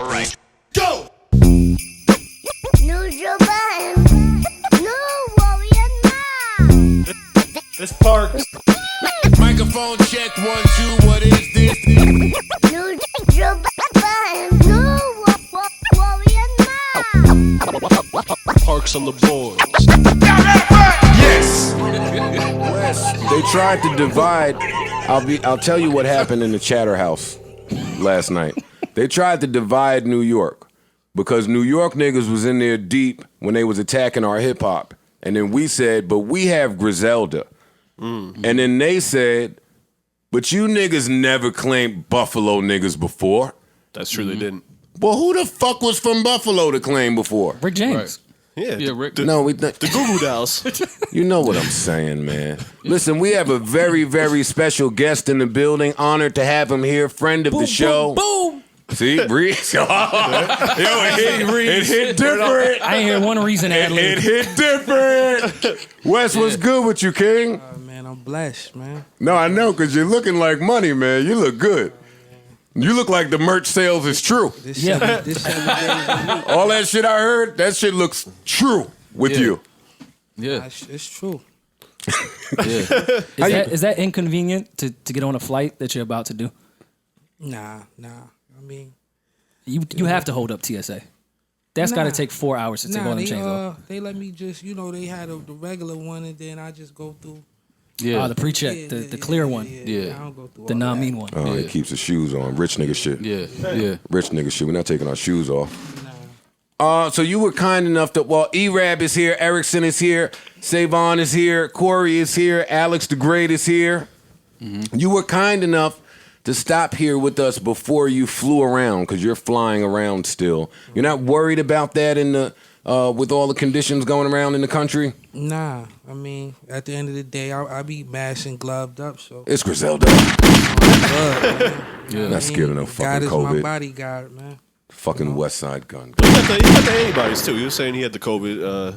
All right. Go! This Parks. Microphone check 1 2. What is this? Parks on the boards. Yes. They tried to divide. I'll tell you what happened in the Chatter House last night. They tried to divide New York because New York niggas was in there deep when they was attacking our hip hop, and then we said, but we have Griselda, and then they said, but you niggas never claimed Buffalo niggas before. That's true, they didn't. Well, who the fuck was from Buffalo to claim before? Rick James. Yeah, Rick. The Goo Goo Dolls. You know what I'm saying, man. Listen, we have a very, very special guest in the building. Honored to have him here, friend of the show. Boom. See, Reese. Yo, it hit different. I ain't hear one reason ad It hit different. Wes, what's good with you, King? Man, I'm blessed, man. No, I know, because you're looking like money, man. You look good. You look like the merch sales is true. This 7 days a week. All that shit I heard, that shit looks true with you. Yeah. It's true. Is that inconvenient to get on a flight that you're about to do? Nah. I mean, You have to hold up TSA. That's got to take 4 hours to take all them chains off. They let me just, they had the regular one, and then I just go through. Yeah, the pre-check, the clear one. Yeah. I don't go through The all non-mean that. one. Oh, he keeps his shoes on. Rich nigga shit. Yeah. Rich nigga shit. We're not taking our shoes off. So you were kind enough to, E-Rab is here, Erickson is here, Savon is here, Corey is here, Alex the Great is here. Mm-hmm. You were kind enough to stop here with us before you flew around, because you're flying around still. You're not worried about that in the with all the conditions going around in the country? Nah, I mean, at the end of the day, I be masked and gloved up, so. It's Griselda. Not scared of no fucking God is COVID. my bodyguard, man. Fucking Westside Gunn. He got the antibodies too. He was saying he had the COVID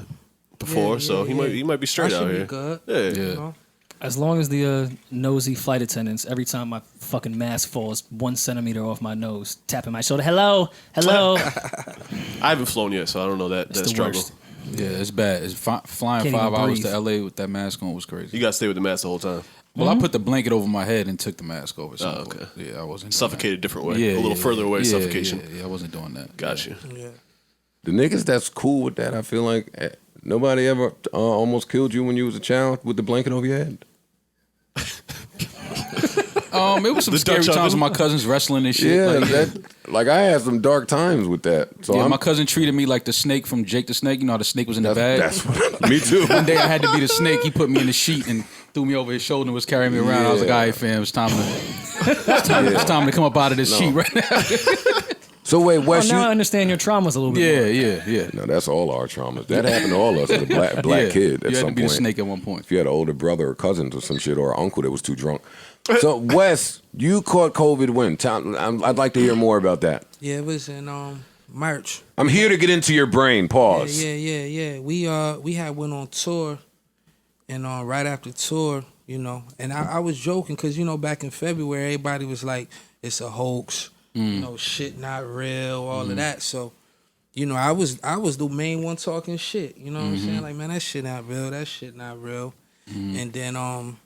before, so he might be straight I out should here. be good. Yeah. As long as the nosy flight attendants, every time my fucking mask falls 1 centimeter off my nose, tapping my shoulder, hello. I haven't flown yet, so I don't know that the struggle. worst. Yeah, it's bad. It's flying Can't 5 even hours breathe. to LA with that mask on was crazy. You got to stay with the mask the whole time. Well, I put the blanket over my head and took the mask over. So okay. Yeah, I wasn't doing Suffocated a different way. that. A little further away suffocation. Yeah, I wasn't doing that. Got you. Yeah. The niggas that's cool with that, I feel like nobody ever almost killed you when you was a child with the blanket over your head. It was some The scary Dutch times oven? with my cousins wrestling and shit. Yeah, like I had some dark times with that. So my cousin treated me like the snake from Jake the Snake. You know how the snake was in the bag? That's what, me too. One day I had to be the snake. He put me in the sheet and threw me over his shoulder and was carrying me around. I was like, all right, fam, it's time to come up out of this sheet right now. So wait, Wes, Now I understand your traumas a little bit more. Yeah. No, that's all our traumas. That happened to all of us as a black kid at you some had to be point. the snake at one point. If you had an older brother or cousins or some shit, or an uncle that was too drunk. So Wes, you caught COVID when? I'd like to hear more about that. Yeah, it was in March. I'm here to get into your brain. Pause. Yeah. We had went on tour, and right after tour, and I was joking because back in February everybody was like, it's a hoax, shit not real, all of that. So, I was the main one talking shit. You know what I'm saying? Like, man, that shit not real. That shit not real. And then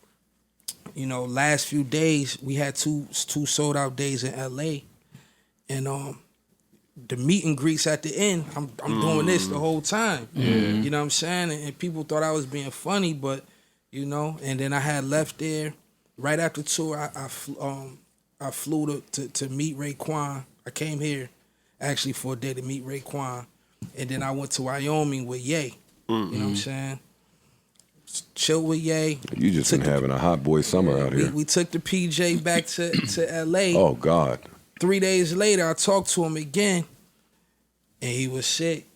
last few days we had two sold out days in LA, and the meet and greets at the end, I'm doing this the whole time. You know what I'm saying? And people thought I was being funny, but and then I had left there right after tour. I flew to meet Raekwon. I came here actually for a day to meet Raekwon, and then I went to Wyoming with Ye. You know what I'm saying? Chill with Ye. You just been having a hot boy summer out here. We took the PJ back to LA. Oh God. 3 days later, I talked to him again, and he was sick,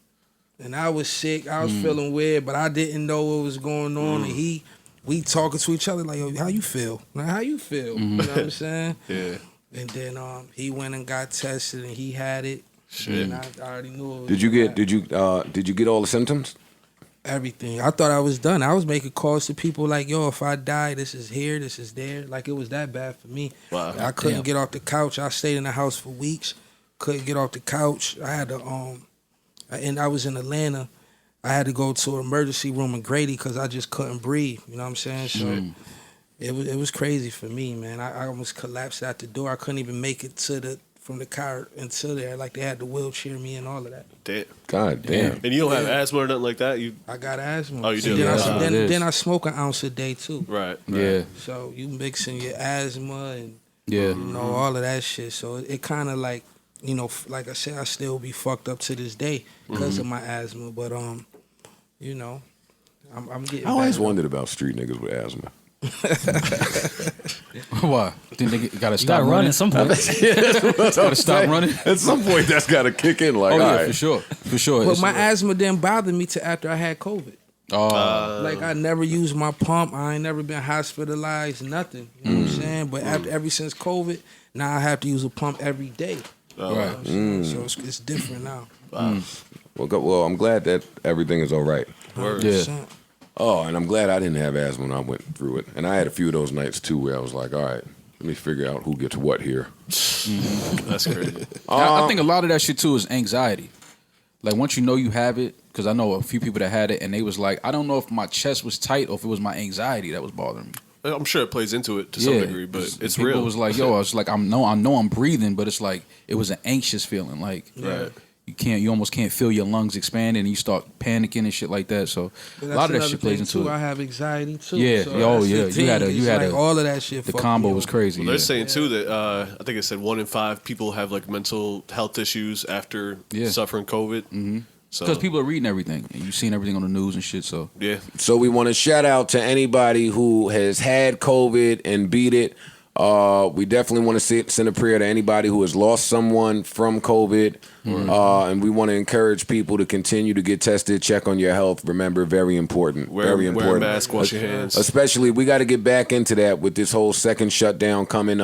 and I was sick. I was feeling weird, but I didn't know what was going on. And we talking to each other like, "Yo, how you feel? Like, how you feel?" You know what I'm saying? Yeah. And then he went and got tested, and he had it. Shit. And I already knew it was Did you get all the symptoms? everything. I thought I was done. I was making calls to people like, yo, if I die, this is here, this is there. Like, it was that bad for me. Wow. I couldn't get off the couch. I stayed in the house for weeks. couldn't get off the couch. I had to and I was in Atlanta. I had to go to an emergency room in Grady because I just couldn't breathe. You know what I'm saying? So it was crazy for me, man. I almost collapsed out the door. I couldn't even make it from the car until there. Like, they had to wheelchair me and all of that. Damn. God damn. And you don't have asthma or nothing like that? I got asthma. Oh, you do? Then I smoke an ounce a day too. Right. Yeah. So you mixing your asthma and Yeah. all of that shit. So it kind of like, like I said, I still be fucked up to this day because of my asthma. But I'm getting. I always better. wondered about street niggas with asthma. Why? Think they gotta You stop gotta run running? at some point. Gotta stop running? At some point, that's got to kick in. Like, Oh, all yeah, right. for sure. For sure. But It's- my asthma didn't bother me till after I had COVID. Like, I never used my pump. I ain't never been hospitalized, nothing. You know what I'm saying? But ever since COVID, now I have to use a pump every day. right. So it's different now. Well, I'm glad that everything is all right. 100%. Oh, and I'm glad I didn't have asthma when I went through it. And I had a few of those nights, too, where I was like, all right, let me figure out who gets what here. That's crazy. I think a lot of that shit too is anxiety. Like, once you know you have it, because I know a few people that had it, and they was like, I don't know if my chest was tight or if it was my anxiety that was bothering me. I'm sure it plays into it to some degree, but it's people real. was like, yo, I was like, I know I'm breathing, but it's like it was an anxious feeling. Like, Right. you almost can't feel your lungs expanding, and you start panicking and shit like that. So a lot of that shit plays into I it. have anxiety too. Yeah. So Oh, that's the yeah. thing. You had It's like all of that shit. The fucked combo me was up. crazy. Well, they're saying too that I think it said 1 in 5 people have like mental health issues after suffering COVID. Mm-hmm. So Because people are reading everything, and you've seen everything on the news and shit. So yeah, So we want to shout out to anybody who has had COVID and beat it. We definitely want to send a prayer to anybody who has lost someone from COVID. And we want to encourage people to continue to get tested, check on your health. Remember, very important. Very important. Wear a mask, wash your hands. Especially, we got to get back into that with this whole second shutdown coming.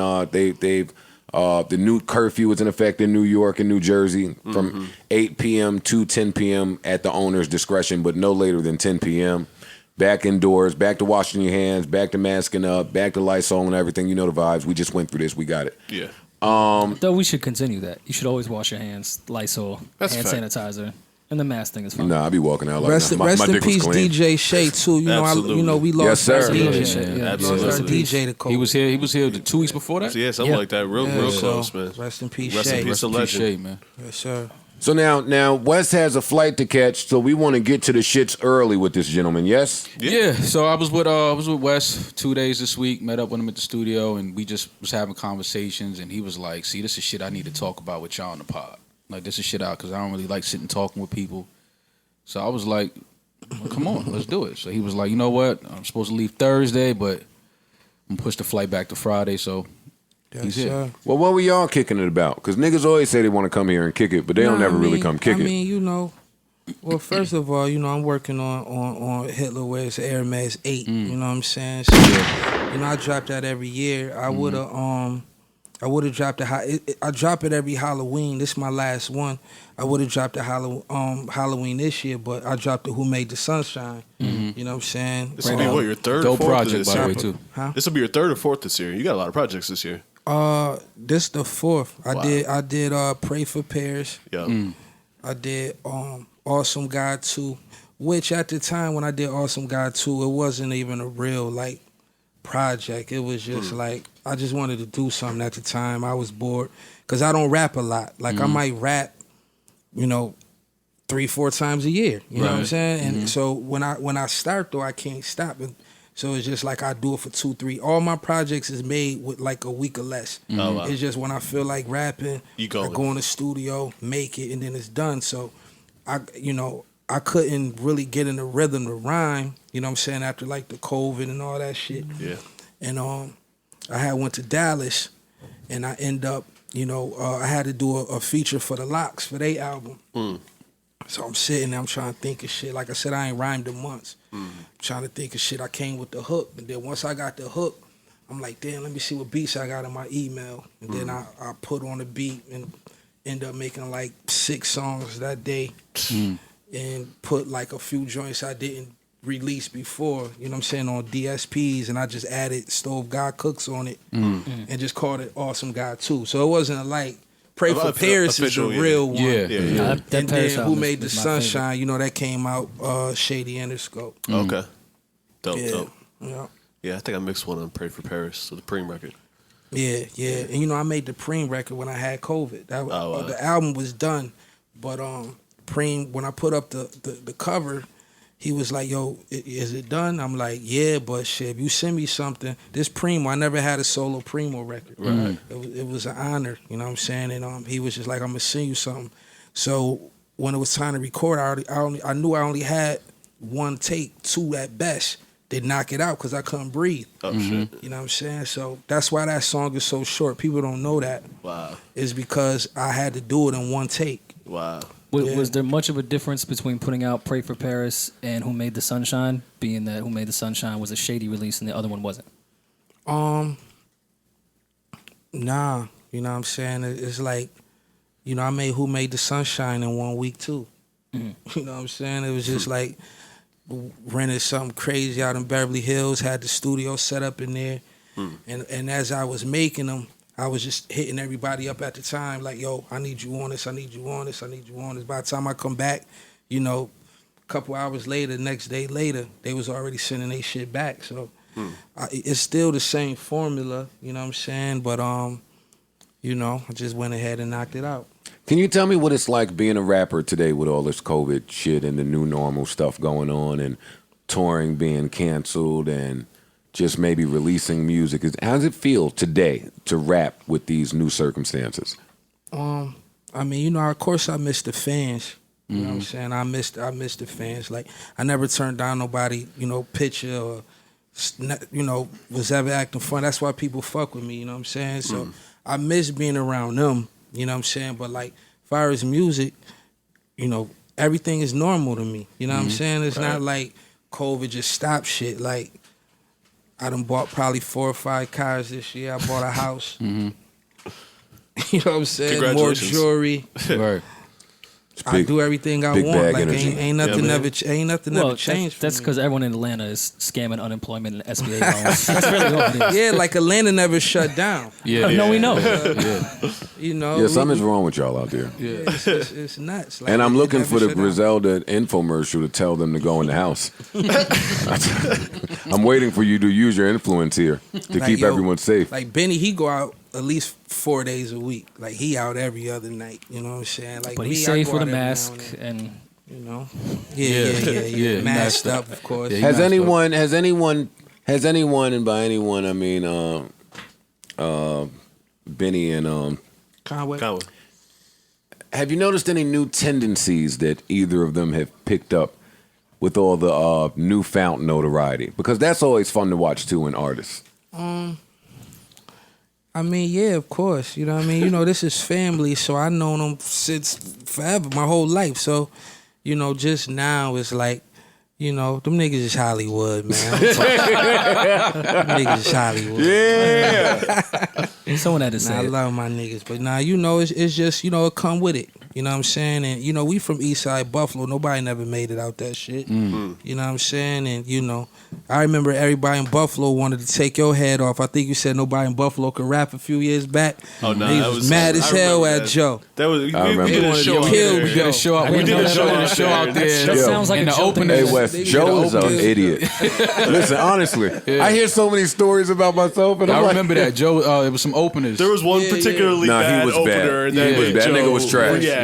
The new curfew is in effect in New York and New Jersey from 8 p.m. to 10 p.m. at the owner's discretion, but no later than 10 p.m. Back indoors, back to washing your hands, back to masking up, back to Lysol and everything. You know the vibes. We just went through this. We got it. Yeah. Though we should continue that. You should always wash your hands, Lysol, That's hand a fact. sanitizer, and the mask thing is fine. Nah, I be walking out like Rest, my rest in dick was peace, clean. DJ Shay too. Absolutely. We lost Yes, sir. our DJ. Absolutely. We Absolutely. lost our DJ to COVID. he was here the 2 weeks before that. So yeah, something Yeah. like that. Real close, man. Rest in peace, Rest Shay. in peace, Rest a in peace, legend. Shady, man. Yes, sir. So now Wes has a flight to catch, so we want to get to the shits early with this gentleman, yes? Yeah. So I was with Wes 2 days this week. Met up with him at the studio, and we just was having conversations. And he was like, "See, this is shit I need to talk about with y'all on the pod. Like, this is shit out because I don't really like sitting talking with people." So I was like, well, "Come on, let's do it." So he was like, "You know what? I'm supposed to leave Thursday, but I'm gonna push the flight back to Friday." So Yes, he's here. sir. Well, what were y'all kicking it about? Because niggas always say they want to come here and kick it, but they don't Nah, ever I really mean- come kick I it. mean, well, first of all, I'm working on Hitler Wears Air Max 8. You know what I'm saying? So, I drop that every year. I would have dropped I drop it every Halloween. This is my last one. I would have dropped the Halloween this year, but I dropped the Who Made the Sunshine. You know what I'm saying? This will be what, your third or Dope fourth project, this by the year? way, too. Huh? This will be your third or fourth this year. You got a lot of projects this year. This the fourth. Wow. I did Pray for Pears. Yeah. I did Awesome God 2, which at the time when I did Awesome God 2, it wasn't even a real project. It was just I just wanted to do something at the time. I was bored because I don't rap a lot. I might rap, 3-4 times a year. You know what I'm saying? And so when I start though, I can't stop. And so it's just I do it for 2-3. All my projects is made with a week or less. Oh, wow. It's just when I feel like rapping, You go. I go in the studio, make it, and then it's done. So I couldn't really get in the rhythm to rhyme. You know what I'm saying? After the COVID and all that shit. Yeah. And I had went to Dallas, and I end up, I had to do a feature for the Locks for their album. So I'm sitting there, I'm trying to think of shit. Like I said, I ain't rhymed in months. I'm trying to think of shit. I came with the hook, and then once I got the hook, I'm like, damn, let me see what beats I got in my email. And then I put on a beat and end up making 6 songs that day, and put a few joints I didn't release before, you know what I'm saying, on DSPs, and I just added Stove God Cooks on it, and just called it Awesome God 2. So it wasn't a Pray for Paris is the real one. Yeah. That And Paris then Who album Made the is my favorite. Sunshine? You know, that came out, Shady Interscope. Okay. Dope, Yeah. dope. Yeah. Yeah, I think I mixed one on Pray for Paris, so the Preem record. Yeah, yeah. And you know, I made the Preem record when I had COVID. wow. The album was done, but Preem, when I put up the cover, he was like, "Yo, is it done?" I'm like, "Yeah, but shit, if you send me something, this Primo, I never had a solo Primo record. Right. It was an honor, you know what I'm saying?" And he was just like, "I'm gonna send you something." So when it was time to record, I knew I only had one take, two at best. They knock it out because I couldn't breathe. Oh shit! You know what I'm saying? So that's why that song is so short. People don't know that. Wow. It's because I had to do it in one take. Wow. Was there much of a difference between putting out Pray for Paris and Who Made the Sunshine, being that Who Made the Sunshine was a Shady release and the other one wasn't? Nah, you know what I'm saying? It's like, you know, I made Who Made the Sunshine in 1 week too. You know what I'm saying? It was just like rented something crazy out in Beverly Hills, had the studio set up in there. And as I was making them, I was just hitting everybody up at the time, like, yo, I need you on this, I need you on this, I need you on this. By the time I come back, you know, a couple hours later, next day later, they was already sending their shit back. So it's still the same formula, you know what I'm saying? But, you know, I just went ahead and knocked it out. Can you tell me what it's like being a rapper today with all this COVID shit and the new normal stuff going on and touring being canceled and just maybe releasing music? How does it feel today to rap with these new circumstances? I mean, you know, of course I miss the fans. You know what I'm saying? I miss the fans. Like, I never turned down nobody, you know, picture or, you know, was ever acting fun. That's why people fuck with me, you know what I'm saying? So I miss being around them, you know what I'm saying? But, like, as far as music, you know, everything is normal to me. You know what I'm saying? It's not like COVID just stopped shit. Like, I done bought probably 4 or 5 cars this year. I bought a house. You know what I'm saying? More Congratulations. jewelry. Right. I do everything I big want. bag Like energy. ain't nothing ever changed. For That's me. because everyone in Atlanta is scamming unemployment and SBA loans. That's really all it is. Yeah, like Atlanta never shut down. Yeah. No, we know. You know. Yeah, something's wrong with y'all out there. Yeah. It's nuts. Like, And I'm it looking never for the shut down. Griselda infomercial to tell them to go in the house. I'm waiting for you to use your influence here to Like, keep yo, everyone safe. Like Benny, he go out at least 4 days a week. Like he out every other night. You know what I'm saying? Like But me, he's I safe go with a out every now mask, and then, and you know. Yeah. Yeah, Masked up, of course. Yeah, Has masked anyone, and by anyone I mean Benny and Conway. have you noticed any new tendencies that either of them have picked up with all the newfound notoriety? Because that's always fun to watch too in artists. I mean, yeah, of course. You know what I mean? You know, this is family, so I known them since forever, my whole life. So, you know, just now it's like, you know, them niggas is Hollywood, man. Them niggas is Hollywood. Yeah. someone had to Nah, say I it. love my niggas, but nah, you know, it's just, you know, it come with it. You know what I'm saying? And, you know, we from Eastside Buffalo. Nobody never made it out that shit. You know what I'm saying? And, you know, I remember everybody in Buffalo wanted to take your head off. I think you said nobody in Buffalo could rap a few years back. Oh, no. Niggas was mad as hell at Joe. That was, we remember. did a show out Killed there. me. We did a show out. We We did did a a show out there. That sounds like in a the joke. opening. Hey Wes, They Joe is did an the idiot. Listen, honestly, I hear so many stories about myself, and I'm I like, remember that Joe. It was some openers. There was one Yeah, particularly Nah, he bad was opener. bad. And that Yeah. was That Joe. nigga was trash. Yeah.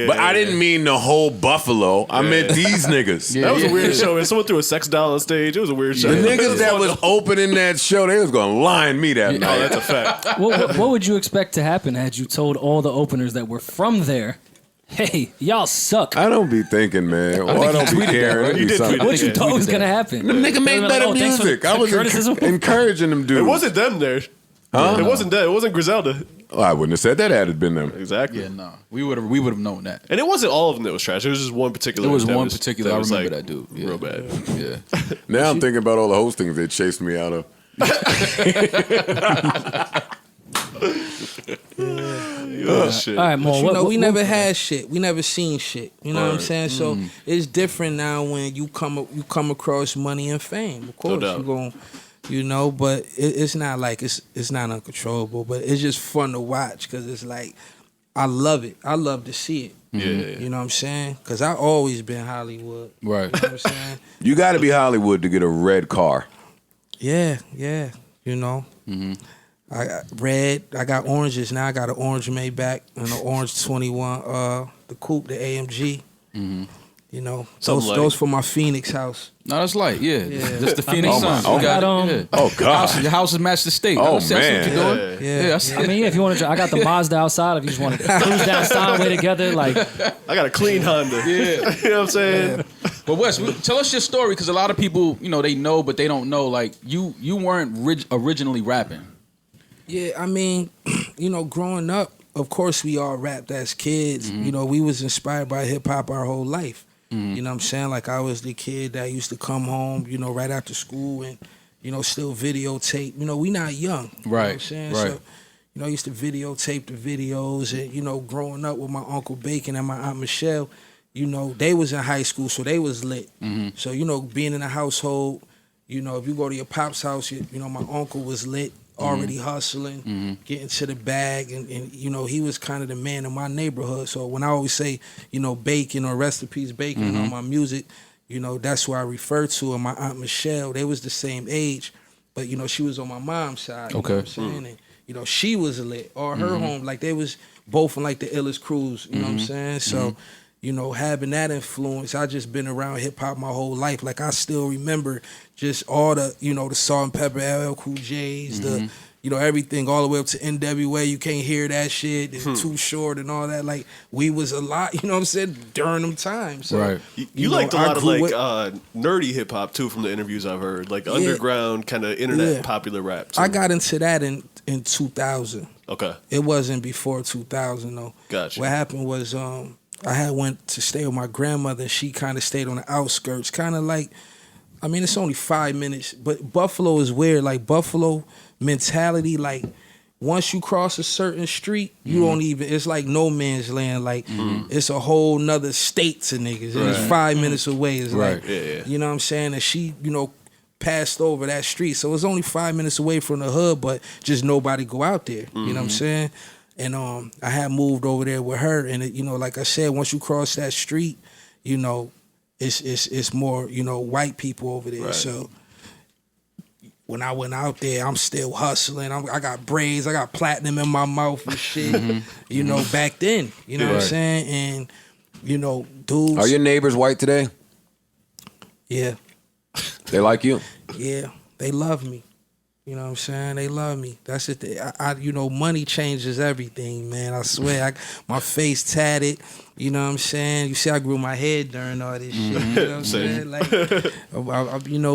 But I didn't mean the whole Buffalo. I meant these niggas. Yeah. That was a weird show. And someone threw a sex doll on stage. It was a weird show. The niggas that was opening that show, they was gonna line me that Oh, night. that's a fact. What would you expect to happen had you told all the openers that were from there, hey, y'all suck? I don't be thinking, man. Or I don't be caring. It He be did something. tweet What you Yeah. thought was gonna happen? The nigga make They were better like, oh, thanks for music. I was criticism. encouraging them dudes. It wasn't them there. Huh? It wasn't that. It wasn't Griselda. Oh, I wouldn't have said that had it been them. Exactly. Yeah, no. We would have known that. And it wasn't all of them that was trash. It was just one particular. There was that one particular. that I was, remember like, that dude. Yeah. Real bad. Yeah. Now I'm thinking about all the hostings they chased me out of. Oh, shit. All right, Mo. You know, we never had shit. We never seen shit. You know what I'm saying? So it's different now when you come across money and fame. Of course, doubt. you gon', you know, but it's not like it's not uncontrollable. But it's just fun to watch because it's like I love it. I love to see it. Yeah. You know what I'm saying? Because I always been Hollywood. Right. You know what I'm saying? You got to be Hollywood to get a red car. Yeah. You know. I got red. I got oranges now. I got an orange Maybach and an orange 21. The coupe, the AMG. You know, those for my Phoenix house. No, that's light. Yeah. Yeah. That's the Phoenix Suns. my- You got oh, it. Oh, God. Your houses match the state. Oh, That's what man. you're doing. Yeah. I mean, if you want to, I got the Mazda outside. If you just want to cruise down Steinway together, like I got a clean Honda. Yeah. You know what I'm saying? But Wes, tell us your story, because a lot of people, they know, but they don't know. Like, you weren't originally rapping. Yeah, I mean, growing up, of course we all rapped as kids. We was inspired by hip hop our whole life. You know what I'm saying? Like, I was the kid that used to come home, right after school and, still videotape. We not young. You know what I'm saying? Right. So, I used to videotape the videos and, growing up with my Uncle Bacon and my Aunt Michelle, they was in high school, so they was lit. So, being in a household, if you go to your pop's house, my uncle was lit, already hustling, getting to the bag, and he was kind of the man in my neighborhood. So when I always say, Bacon or rest in peace Bacon on my music, that's who I refer to. And my Aunt Michelle, they was the same age, but she was on my mom's side. You know what I'm saying? And she was lit, or her home, like they was both in like the illest crews. You know what I'm saying? So. Having that influence, I just been around hip hop my whole life. Like, I still remember just all the, the Salt and Pepper, LL Cool J's, the, everything all the way up to NWA. You can't hear that shit. It's Too Short and all that. Like, we was a lot, you know what I'm saying, during them times. So, Right. You liked a lot of nerdy hip hop too, from the interviews I've heard, like underground kind of internet popular rap. Too. I got into that in 2000. Okay. It wasn't before 2000 though. Gotcha. What happened was I had went to stay with my grandmother. She kind of stayed on the outskirts, kind of like, I mean, it's only 5 minutes, but Buffalo is weird. Like, Buffalo mentality, like, once you cross a certain street, you don't even, it's like no man's land. Like, it's a whole nother state to niggas. And it's 5 minutes away. It's like, you know what I'm saying? And she, passed over that street. So it's only 5 minutes away from the hood, but just nobody go out there. You know what I'm saying? And I had moved over there with her, and it, like I said, once you cross that street, it's more white people over there. Right. So when I went out there, I'm still hustling. I got braids, I got platinum in my mouth and shit. Back then, you know what I'm saying, and dudes. Are your neighbors white today? Yeah. They like you? Yeah, they love me. You know what I'm saying? They love me. That's it. Money changes everything, man. I swear. My face tatted. You know what I'm saying? You see, I grew my head during all this shit. You know what I'm saying? Like,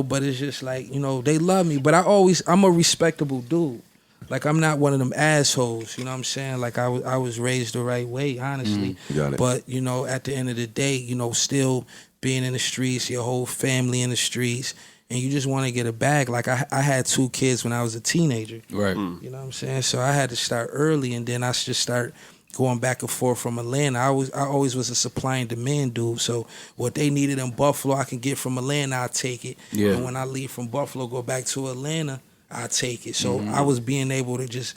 but it's just like, they love me. But I'm a respectable dude. Like, I'm not one of them assholes. You know what I'm saying? Like, I was raised the right way, honestly. Got it. But, at the end of the day, still being in the streets, your whole family in the streets, and you just want to get a bag. Like, I had 2 kids when I was a teenager. Right. You know what I'm saying? So I had to start early, and then I just start going back and forth from Atlanta. I always was a supply and demand dude. So what they needed in Buffalo, I can get from Atlanta, I'll take it. Yeah. And when I leave from Buffalo, go back to Atlanta, I'll take it. So I was being able to just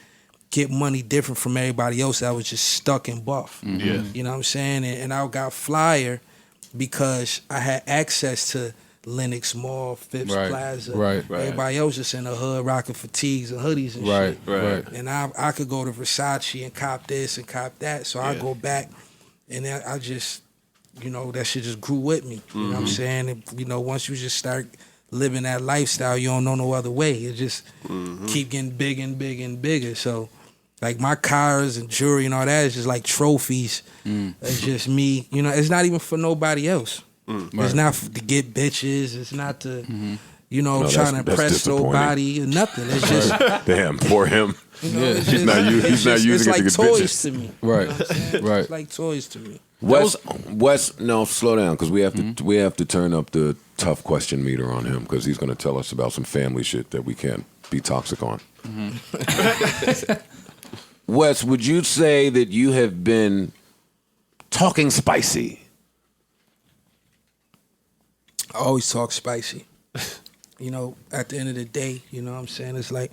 get money different from everybody else that was just stuck in Buff. Yeah. You know what I'm saying? And I got flyer because I had access to Lenox Mall, Phipps Plaza. Right. Everybody else just in the hood rocking fatigues and hoodies and shit. Right. And I could go to Versace and cop this and cop that. So I go back and I just, that shit just grew with me. You know what I'm saying? And, once you just start living that lifestyle, you don't know no other way. It just keep getting bigger and bigger and bigger. So, like, my cars and jewelry and all that is just like trophies. It's just me. It's not even for nobody else. It's not to get bitches. It's not to, trying to impress nobody or nothing. It's just damn, poor him. He's not using it's it like to get toys bitches. to me. Right. Right. It's like toys to me. Wes, no, slow down, because we have to turn up the tough question meter on him, because he's going to tell us about some family shit that we can't be toxic on. Wes, would you say that you have been talking spicy? I always talk spicy. At the end of the day, you know what I'm saying? It's like,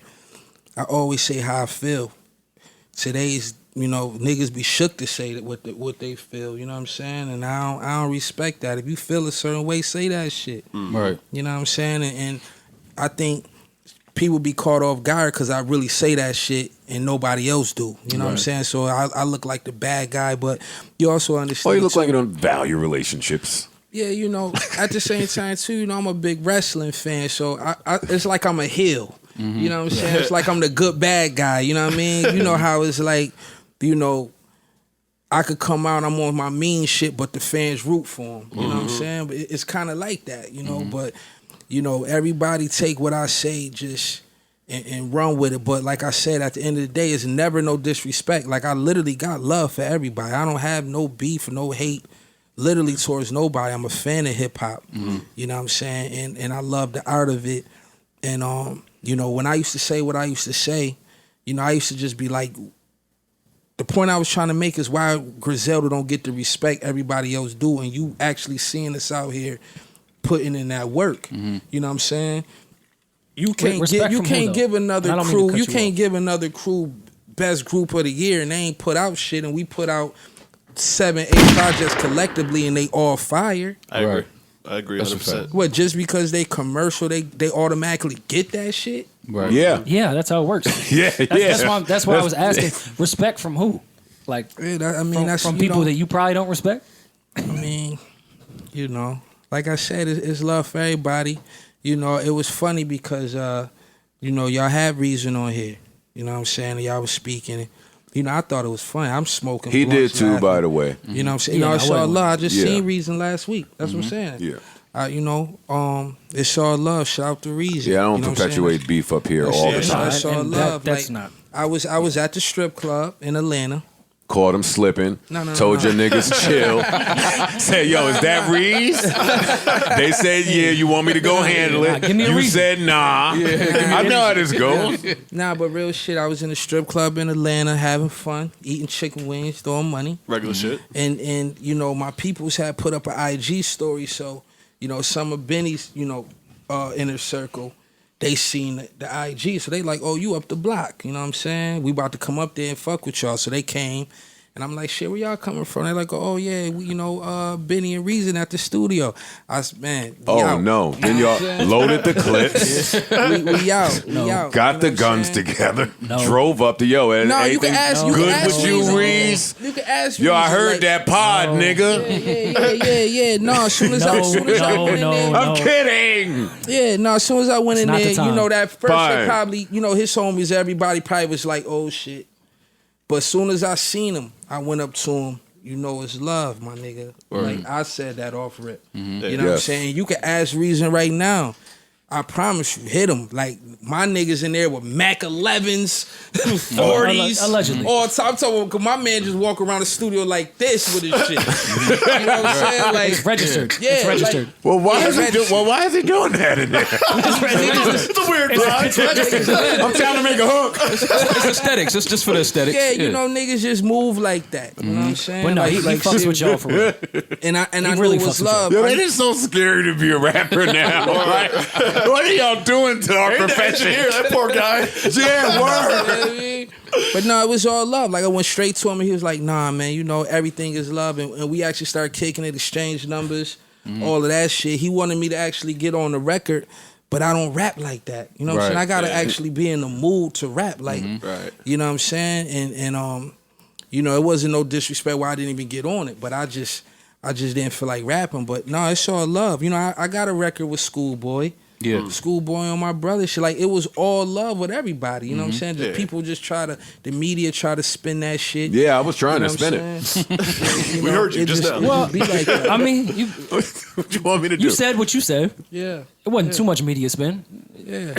I always say how I feel. Today's, you know, niggas be shook to say that what they feel. You know what I'm saying? And I don't respect that. If you feel a certain way, say that shit. Right. You know what I'm saying? And I think people be caught off guard because I really say that shit and nobody else do. You know what I'm saying? So I look like the bad guy, but you also understand. Oh, you look like you don't value relationships. Yeah, you know, at the same time too, you know, I'm a big wrestling fan, so I it's like I'm a heel. You know what I'm saying? It's like I'm the good bad guy. You know what I mean? You know how it's like, you know, I could come out, I'm on my mean shit, but the fans root for him. You know what I'm saying? But it's kind of like that, you know. But you know, everybody take what I say just and run with it. But like I said, at the end of the day, it's never no disrespect. Like I literally got love for everybody. I don't have no beef or no hate. Literally towards nobody. I'm a fan of hip hop. You know what I'm saying? And I love the art of it. And you know, when I used to say what I used to say, you know, I used to just be like, the point I was trying to make is why Griselda don't get the respect everybody else do, and you actually seeing us out here putting in that work. You know what I'm saying? You can't give another crew, you can't give another crew best group of the year and they ain't put out shit, and we put out 7, 8 projects collectively and they all fire. I agree. I agree 100%. What, just because they commercial, they automatically get that shit? Right. Yeah. Yeah, that's how it works. That's why I was asking. Respect from who? Like, I mean, that's from people that you probably don't respect. I mean, you know, like I said, it's love for everybody. You know, it was funny because, you know, y'all had Reason on here. You know what I'm saying? And y'all was speaking. You know, I thought it was funny. I'm smoking. He did too, by the way. You know what I'm saying? Yeah, it's all love. I just seen Yeah. Reason last week. That's what I'm saying. Yeah. You know, it's all love. Shout out to Reason. Yeah, I don't You know what I'm perpetuate saying? beef up here all the It's time. all And love. that's Like, not. I was at the strip club in Atlanta. Caught him slipping. No, Told no. your niggas chill. Said, yo, is that Reese? They said, yeah, you want me to go handle it. Give me a You reason. said, nah. I know how this goes. Nah, but real shit, I was in the strip club in Atlanta having fun, eating chicken wings, throwing money. Regular shit. And you know, my peoples had put up an IG story, so, you know, some of Benny's, you know, inner circle, they seen the IG, so they like, oh, you up the block, you know what I'm saying? We about to come up there and fuck with y'all, so they came. And I'm like, shit, where y'all coming from? They're like, oh, yeah, we, you know, Benny and Reason at the studio. I said, man, we Oh, out. no. Then y'all loaded the clips. We out. We out. Got You the know what I'm guns saying? together. No. Drove up to, yo, No, you anything can ask. You good can ask with you, Reason. Reese? You can ask. Yo, I Reason, heard like, that pod, nigga. Yeah. No, as soon as I went in there, I'm kidding. yeah. No, as soon as I went in not the there, you time. know, that first Fine. they probably, you know, his homies, everybody probably was like, oh shit. But as soon as I seen him, I went up to him. You know it's love, my nigga. Like I said that off rip. You know what I'm Yes. saying? You can ask Reason right now. I promise you, hit him. Like my niggas in there with Mac 11s, 40s, Allegedly. all time. I'm talking, cause my man just walk around the studio like this with his shit. You know what I'm saying? Like It's registered. Yeah, It's registered. Well, why Yeah, is he doing that in there? It's a weird vibe. I'm trying to make a hook. It's aesthetics. It's just for the aesthetics. Yeah, you know niggas just move like that. You know what I'm saying? But no, he fucks shit- with y'all for real. And I knew really it was fucks with love. Yo, I it is so scary to be a rapper now. Right? What are y'all doing to our profession? Here, that poor guy. Yeah, word. But no, it was all love. Like I went straight to him and he was like, nah, man, you know, everything is love. And we actually started kicking it, exchange numbers, all of that shit. He wanted me to actually get on the record, but I don't rap like that. You know what I'm saying? I gotta actually be in the mood to rap. Like, Right. you know what I'm saying? And you know, it wasn't no disrespect why I didn't even get on it, but I just didn't feel like rapping. But no, it's all love. You know, I got a record with Schoolboy. Yeah. Schoolboy on my brother shit. Like it was all love with everybody. You know what I'm saying? Just people just the media try to spin that shit. Yeah, I was trying You to know what spin I'm it. saying? We heard you it just now. it just be like that. I mean, you What you want me to do? you said what you said. Yeah. It wasn't too much media spin. Yeah.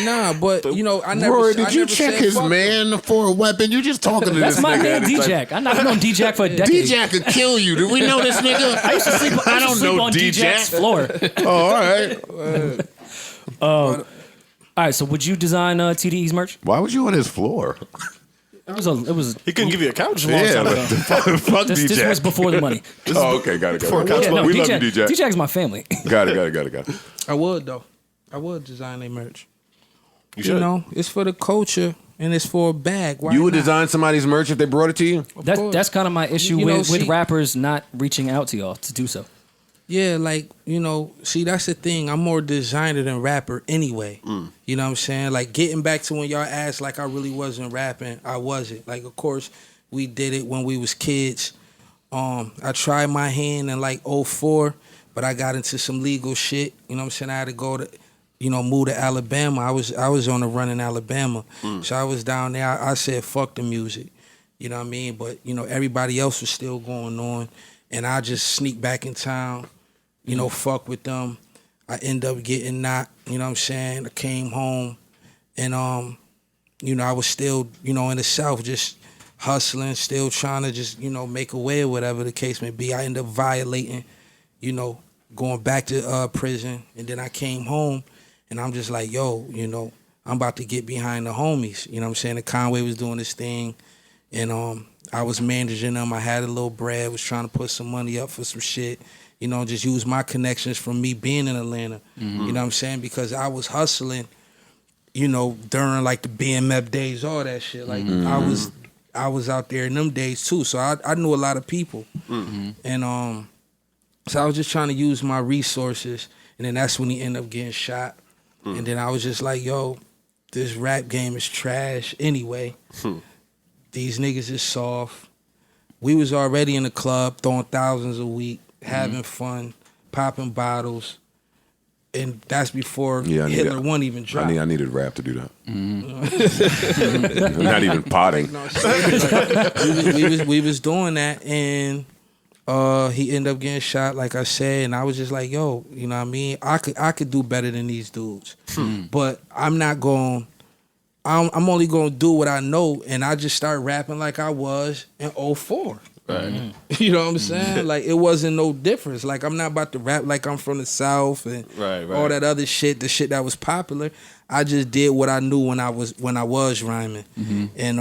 Nah. But you know, I never. Roy, I did you never check said his fuck him. man for a weapon? You just talking to That's this my nigga. man, It's like, D-Jack. I've known D-Jack for a decade. D-Jack could kill you. Do we know this nigga? I used to sleep. I don't sleep know on D-Jack. D-Jack's floor. Oh, all right. All right, so would you design TDE's merch? Why was you on his floor? It was. He couldn't give you a couch. long time ago. Fuck This D-Jack. was before the money. Oh, okay, got it. Before couch Yeah, money. we D-Jack, love you, D-Jack. D-Jack's my family. Got it. I would though. I would design their merch. You should. You know, it's for the culture and it's for a bag. Why You would not? design somebody's merch if they brought it to you? That's kind of my issue You know, with see- rappers not reaching out to y'all to do so. Yeah, like, see, that's the thing. I'm more designer than rapper anyway. You know what I'm saying? Like, getting back to when y'all asked, like, I really wasn't rapping, I wasn't. Like, of course, we did it when we was kids. I tried my hand in, like, 04, but I got into some legal shit. You know what I'm saying? I had to go to, move to Alabama. I was on the run in Alabama. So I was down there. I said, fuck the music. You know what I mean? But, everybody else was still going on. And I just sneak back in town, fuck with them. I end up getting knocked, you know what I'm saying? I came home and, I was still, in the South just hustling, still trying to just, make a way or whatever the case may be. I ended up violating, going back to prison. And then I came home and I'm just like, yo, I'm about to get behind the homies. You know what I'm saying? And Conway was doing this thing and I was managing them. I had a little bread, was trying to put some money up for some shit. Just use my connections from me being in Atlanta. You know what I'm saying? Because I was hustling, during like the BMF days, all that shit. Like I was out there in them days too. So I knew a lot of people. And so I was just trying to use my resources. And then that's when he ended up getting shot. And then I was just like, yo, this rap game is trash anyway. These niggas is soft. We was already in the club throwing thousands a week, having fun, popping bottles. And that's before Hitler 1 even dropped. I needed rap to do that. Not even potting. we was doing that, and he ended up getting shot, like I said, and I was just like, yo, you know what I mean? I could do better than these dudes. But I'm not going... I'm only gonna do what I know, and I just start rapping like I was in 04. Right. You know what I'm saying? Like it wasn't no difference. Like I'm not about to rap like I'm from the South and all that other shit, the shit that was popular. I just did what I knew when I was rhyming, and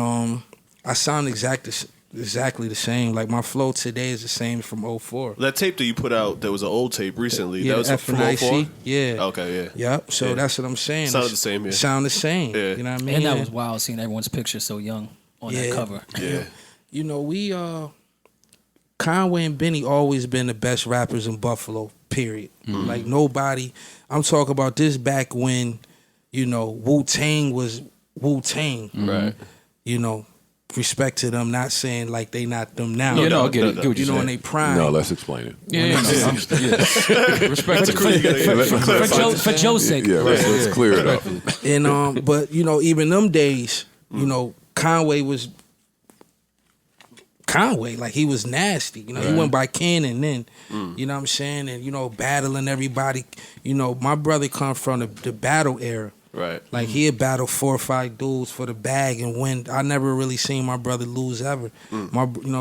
I sound exactly the same. Like my flow today is the same from 04. That tape that you put out, that was an old tape recently. Yeah, that was F from and 04? IC. Yeah. Okay, yeah. Yep. So that's what I'm saying. Sounded the same, yeah. Sound the same. Yeah. You know what I mean? And that was wild seeing everyone's picture so young on that cover. Yeah. We Conway and Benny always been the best rappers in Buffalo, period. Like nobody, I'm talking about this back when, Wu-Tang was Wu-Tang. Right. Respect to them, not saying like they not them now. I get it. Get what you're in saying. they prime. No, let's explain it. Respect to For Joe's sake. Yeah, let's clear it up. And but even them days, Conway was Conway, like he was nasty. He went by Cannon then. You know what I'm saying? And battling everybody. My brother come from the battle era. Right. Like he had battled 4 or 5 dudes for the bag and win. I never really seen my brother lose ever.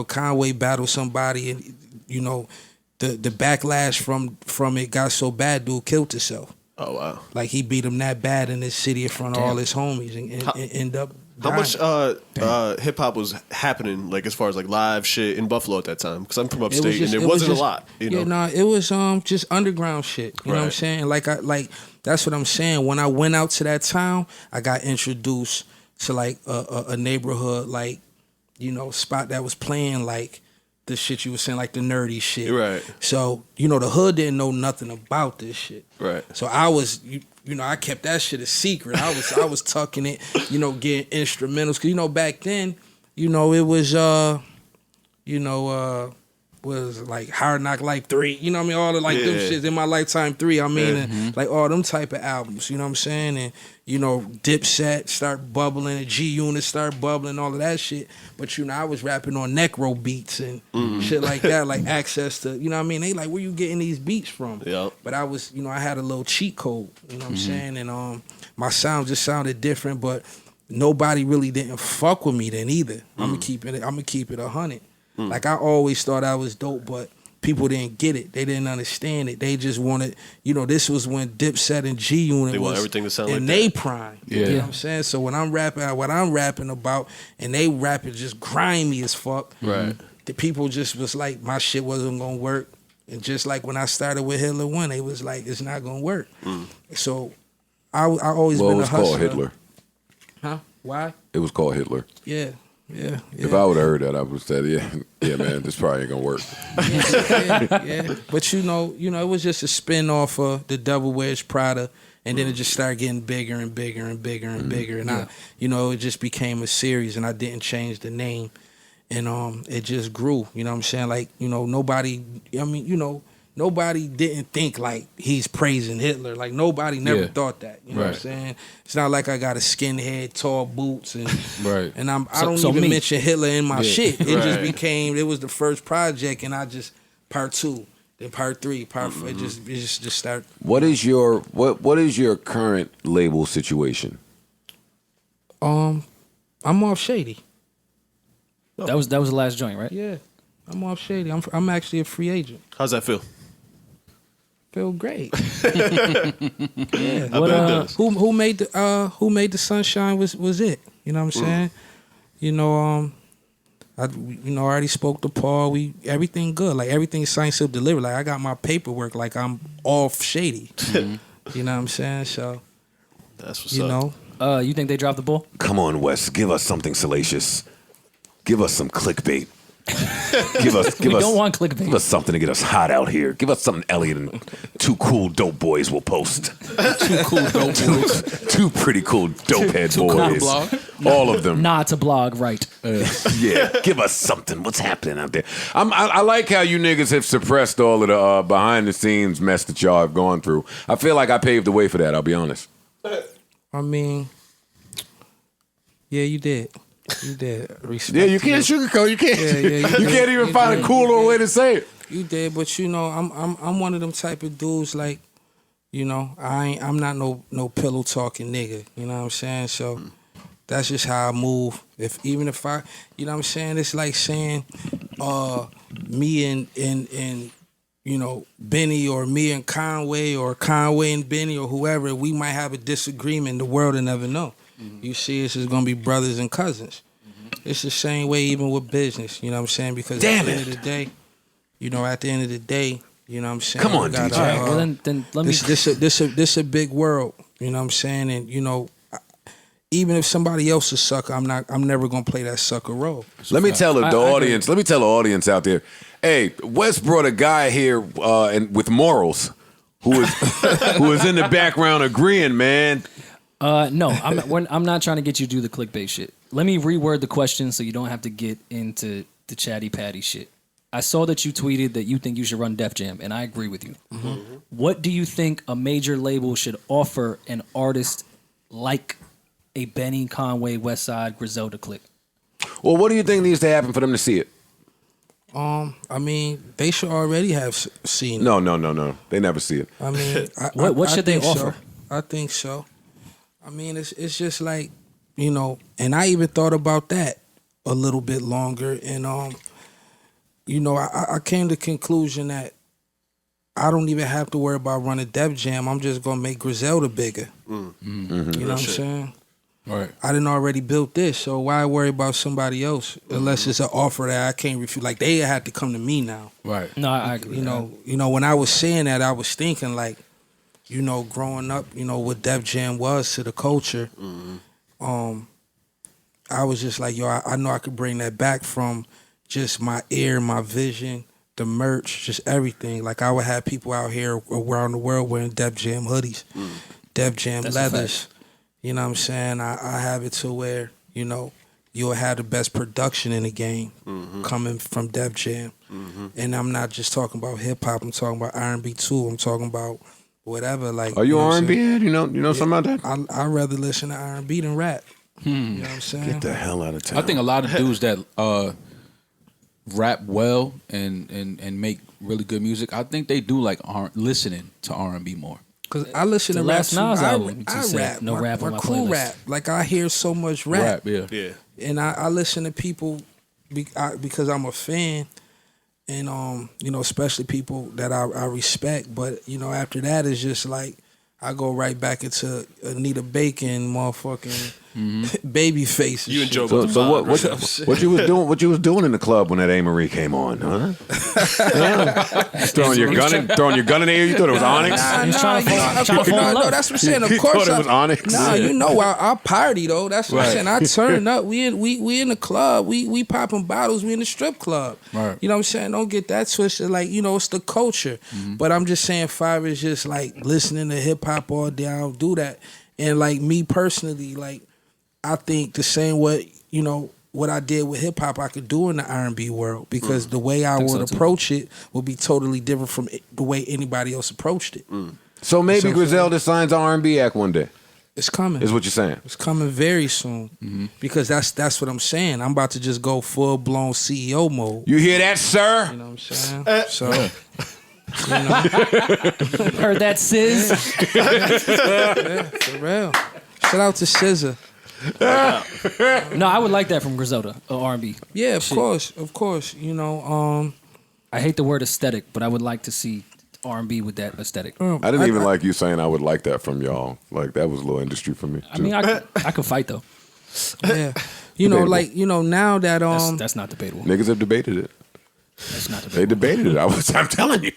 Conway battled somebody and the backlash from it got so bad, dude killed himself. Oh wow. Like he beat him that bad in this city in front of all his homies and end up How much hip hop was happening, like as far as like live shit in Buffalo at that time? Because I'm from upstate, and it wasn't a lot. It was just underground shit. You know what I'm saying? Like that's what I'm saying. When I went out to that town, I got introduced to like a neighborhood, like spot that was playing like the shit you were saying, like the nerdy shit. Right. So the hood didn't know nothing about this shit. Right. So I was. I kept that shit a secret. I was tucking it, getting instrumentals. Cause back then, it was was like Hard Knock Life 3. You know what I mean? All the them shits in my lifetime 3. I mean, and, like all them type of albums. You know what I'm saying? And Dipset start bubbling, and G Unit start bubbling, all of that shit. But I was rapping on necro beats and shit like that, like access to. You know what I mean? They like, where you getting these beats from? Yep. But I was, I had a little cheat code. You know what I'm saying? And my sound just sounded different, but nobody really didn't fuck with me then either. I'm gonna keep it 100. Like I always thought I was dope, but people didn't get it. They didn't understand it. They just wanted, this was when Dipset and G Unit was everything to sound in like they that. prime. Yeah. You know what I'm saying? So when I'm rapping, what I'm rapping about, and they rapping just grimy as fuck. Right. The people just was like, my shit wasn't gonna work. And just like when I started with Hitler 1, they was like, it's not gonna work. So I always been a It's hustler. called Hitler. Huh? Why? It was called Hitler. Yeah. If I would have heard that, I would have said, yeah, man, this probably ain't gonna work. Yeah. But you know, it was just a spin off of The Devil Wears Prada, and then it just started getting bigger and bigger and bigger and bigger, and it just became a series, and I didn't change the name, and it just grew. You know what I'm saying? Like, nobody. I mean, nobody didn't think like he's praising Hitler. Like nobody never thought that. You know what I'm saying? It's not like I got a skinhead, tall boots, and and I don't even mention Hitler in my shit. It just became. It was the first project, and I just part 2, then part 3, part 4. It just started. What is your current label situation? I'm off Shady. That was the last joint, right? Yeah, I'm off Shady. I'm actually a free agent. How's that feel? Feel great. I bet it does. Who made the sunshine was it? You know what I'm saying? I already spoke to Paul. Everything good. Like everything signed, sealed, delivered. Like I got my paperwork. Like I'm off Shady. You know what I'm saying? So that's what's up. You think they dropped the ball? Come on, Wes. Give us something salacious. Give us some clickbait. Give us. Don't want clickbait. Give us something to get us hot out here. Give us something Elliot and 2 cool dope boys will post. 2 cool dope boys. 2 pretty cool dope head boys. All of them. Not to blog, right? Yeah, give us something. What's happening out there? I like how you niggas have suppressed all of the behind the scenes mess that y'all have gone through. I feel like I paved the way for that. I'll be honest. I mean, yeah, you did. You did. Respect. Yeah, you can't sugarcoat. You can't. You can't even find a cooler way to say it. You did, but I'm one of them type of dudes. Like, I'm not no pillow talking nigga. You know what I'm saying? So that's just how I move. Even if I, you know what I'm saying? It's like saying, me and Benny, or me and Conway, or Conway and Benny, or whoever. We might have a disagreement. The world will never know. You see, it's just gonna be brothers and cousins. It's the same way even with business. You know what I'm saying? Because at the end of the day, you know what I'm saying? Come on, DJ. All right, well then let me. This a big world. You know what I'm saying? And even if somebody else is a sucker, I'm never gonna play that sucker role. Let me tell the audience. Let me tell the audience out there. Hey, Wes brought a guy here and with morals, who is in the background agreeing, man. No, I'm not trying to get you to do the clickbait shit. Let me reword the question so you don't have to get into the chatty patty shit. I saw that you tweeted that you think you should run Def Jam, and I agree with you. Mm-hmm. What do you think a major label should offer an artist like a Benny, Conway, Westside, Griselda click? Well, what do you think needs to happen for them to see it? I mean, they should already have seen it. No. They never see it. I mean, what should they offer? I think so. I mean, it's just like, and I even thought about that a little bit longer, and I came to the conclusion that I don't even have to worry about running Def Jam. I'm just gonna make Griselda bigger. Mm-hmm. You know what I'm saying? Right. I didn't already build this, so why worry about somebody else unless it's an offer that I can't refuse? Like they had to come to me now. Right. No, I agree. You know, when I was saying that, I was thinking like, growing up, what Def Jam was to the culture. I was just like, I know I could bring that back from just my ear, my vision, the merch, just everything. Like I would have people out here around the world wearing Def Jam hoodies, Def Jam leathers. You know what I'm saying? I have it to where, you'll have the best production in the game coming from Def Jam. And I'm not just talking about hip hop, I'm talking about R&B too. I'm talking about whatever. Like, are you R&B head? You know something about that? I'd rather listen to R&B than rap. You know what I'm saying? Get the hell out of town. I think a lot of dudes that rap well and make really good music, I think they do like listening to R&B more. Cause I listen to last rap. Nas album. I rap. No rap on my my crew playlist. rap. Like I hear so much rap. Yeah. And I listen to people because I'm a fan, and especially people that I respect. But after that, it's just like I go right back into Anita Bacon, motherfucking baby face. And You and shit. Joe. So what you was doing? What you was doing in the club when that A. Marie came on, huh? Just throwing your gun in the air. You thought it was Onyx? He's trying to fall in No, love. that's what I'm saying. Of You course, thought it was Onyx? Nah, you know I party though. That's what I'm saying. I turn up. We in the club. We popping bottles. We in the strip club. Right. You know what I'm saying? Don't get that twisted. Like, you know, it's the culture. But I'm just saying, Fire is just like listening to hip hop all day. I don't do that. And like me personally, like I think the same way, you know, what I did with hip hop, I could do in the R&B world because the way I would approach it would be totally different from the way anybody else approached it. So maybe Griselda signs an R&B act one day. It's coming. Is what you're saying? It's coming very soon because that's what I'm saying. I'm about to just go full blown CEO mode. You hear that, sir? You know what I'm saying? So, you know, Heard that, Sis? yeah, for real. Shout out to SZA. No, I would like that from Griselda, R&B. Yeah, of course. You know, I hate the word aesthetic, but I would like to see R&B with that aesthetic. I didn't even like you saying I would like that from y'all. Like that was a little industry for me. Too. I mean, I could fight though. yeah. You know, Debatable. like, you know, now that That's not debatable. Niggas have debated it. That's not They debatable. debated it. I'm telling you.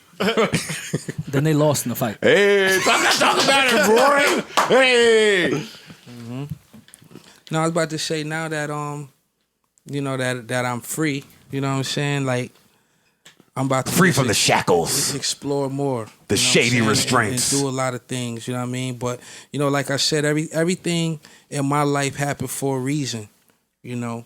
Then they lost in the fight. Hey, talk about it, boy. Hey. No, I was about to say now that you know that I'm free. You know what I'm saying? Like I'm about to Free just from the shackles. explore more. The you know shady what I'm saying? restraints. And do a lot of things. You know what I mean? But you know, like I said, everything in my life happened for a reason. You know,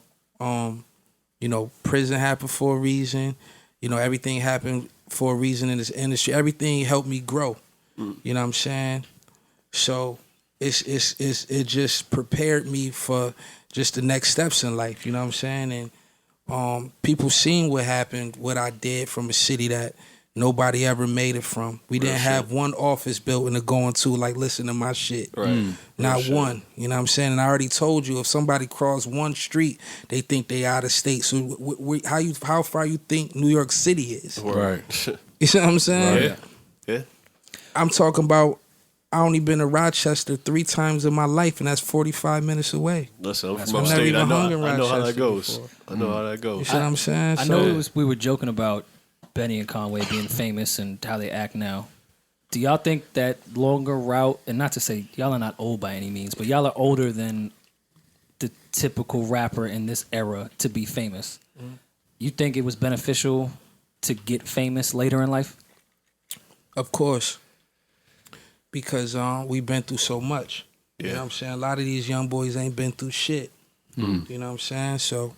prison happened for a reason. You know, everything happened for a reason in this industry. Everything helped me grow. You know what I'm saying? So it just prepared me for just the next steps in life. You know what I'm saying? And people seen what happened, what I did from a city that nobody ever made it from. We didn't have one office building to go into, like, listen to my shit. Right. Not one. You know what I'm saying? And I already told you, if somebody cross one street, they think they out of state. So how far you think New York City is? Right. You see what I'm saying? Yeah. Yeah. I'm talking about, I only been to Rochester 3 times in my life, and that's 45 minutes away. Listen, I'm I've from never upstate. even hung in I know how that Rochester goes. before. I know how that You goes. see what I'm saying? I So- know we were joking about Benny and Conway being famous and how they act now. Do y'all think that longer route, and not to say y'all are not old by any means, but y'all are older than the typical rapper in this era to be famous. You think it was beneficial to get famous later in life? Of course. Because we've been through so much. You know what I'm saying? A lot of these young boys ain't been through shit. You know what I'm saying? So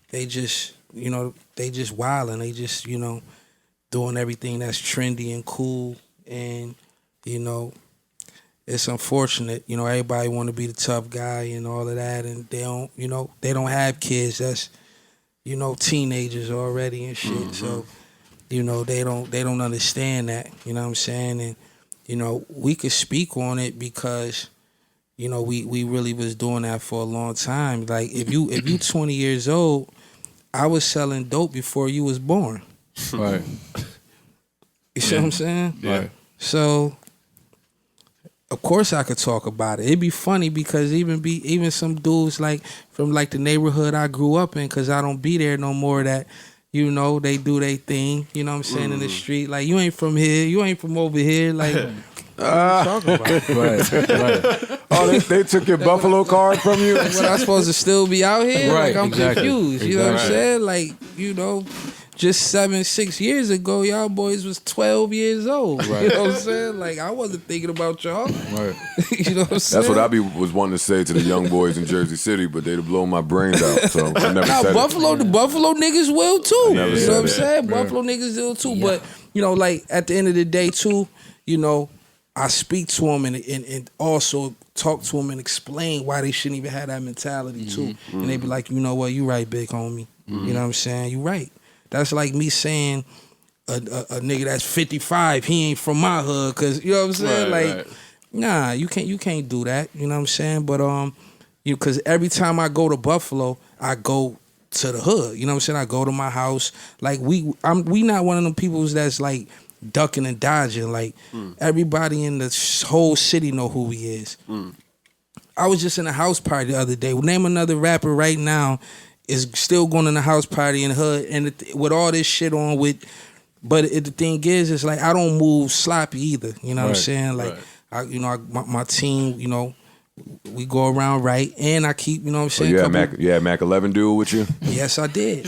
they just, you know, they just wilding. They just, you know, doing everything that's trendy and cool. And, you know, it's unfortunate. You know, everybody want to be the tough guy and all of that. And they don't, you know, they don't have kids that's, you know, teenagers already and shit. So, you know, they don't understand that. You know what I'm saying? And, you know, we could speak on it because, you know, we really was doing that for a long time. Like, if you 20 years old, I was selling dope before you was born. Right. You see what I'm saying? Yeah. So, of course I could talk about it. It'd be funny because even some dudes like from like the neighborhood I grew up in, because I don't be there no more, that, you know, they do their thing, you know what I'm saying, in the street. Like, you ain't from here, you ain't from over here. Like, what are you talking about? Right. Oh, they took your Buffalo card from you? What, I supposed to still be out here? Right, Like, I'm exactly. confused. You know what I'm Exactly. saying? Like, you know, just 7-6 years ago, y'all boys was 12 years old. Right. You know what I'm saying? Like, I wasn't thinking about y'all. Right. You know what I'm saying? That's what I was wanting to say to the young boys in Jersey City, but they'd have blown my brains out. So I never Nah, said Buffalo, the Buffalo niggas will too. never You said know what I'm that. saying? Buffalo niggas will too. But, you know, like, at the end of the day too, you know, I speak to them and also talk to them and explain why they shouldn't even have that mentality too. And they be like, you know what, you right, big homie. You know what I'm saying? You right. That's like me saying a nigga that's 55, he ain't from my hood, cause you know what I'm saying? Right, like, right. nah, you can't do that. You know what I'm saying? But you know, cause every time I go to Buffalo, I go to the hood. You know what I'm saying? I go to my house. Like, we not one of them people that's like ducking and dodging. Like, everybody in the whole city know who he is. I was just in a house party the other day. Name another rapper right now is still going in a house party in the hood and with all this shit on with. But the thing is, it's like I don't move sloppy either. You know what I'm saying? Like, my team, you know, we go around right, and I keep, you know what I'm saying? You had Mac 11 dude with you? Yes, I did.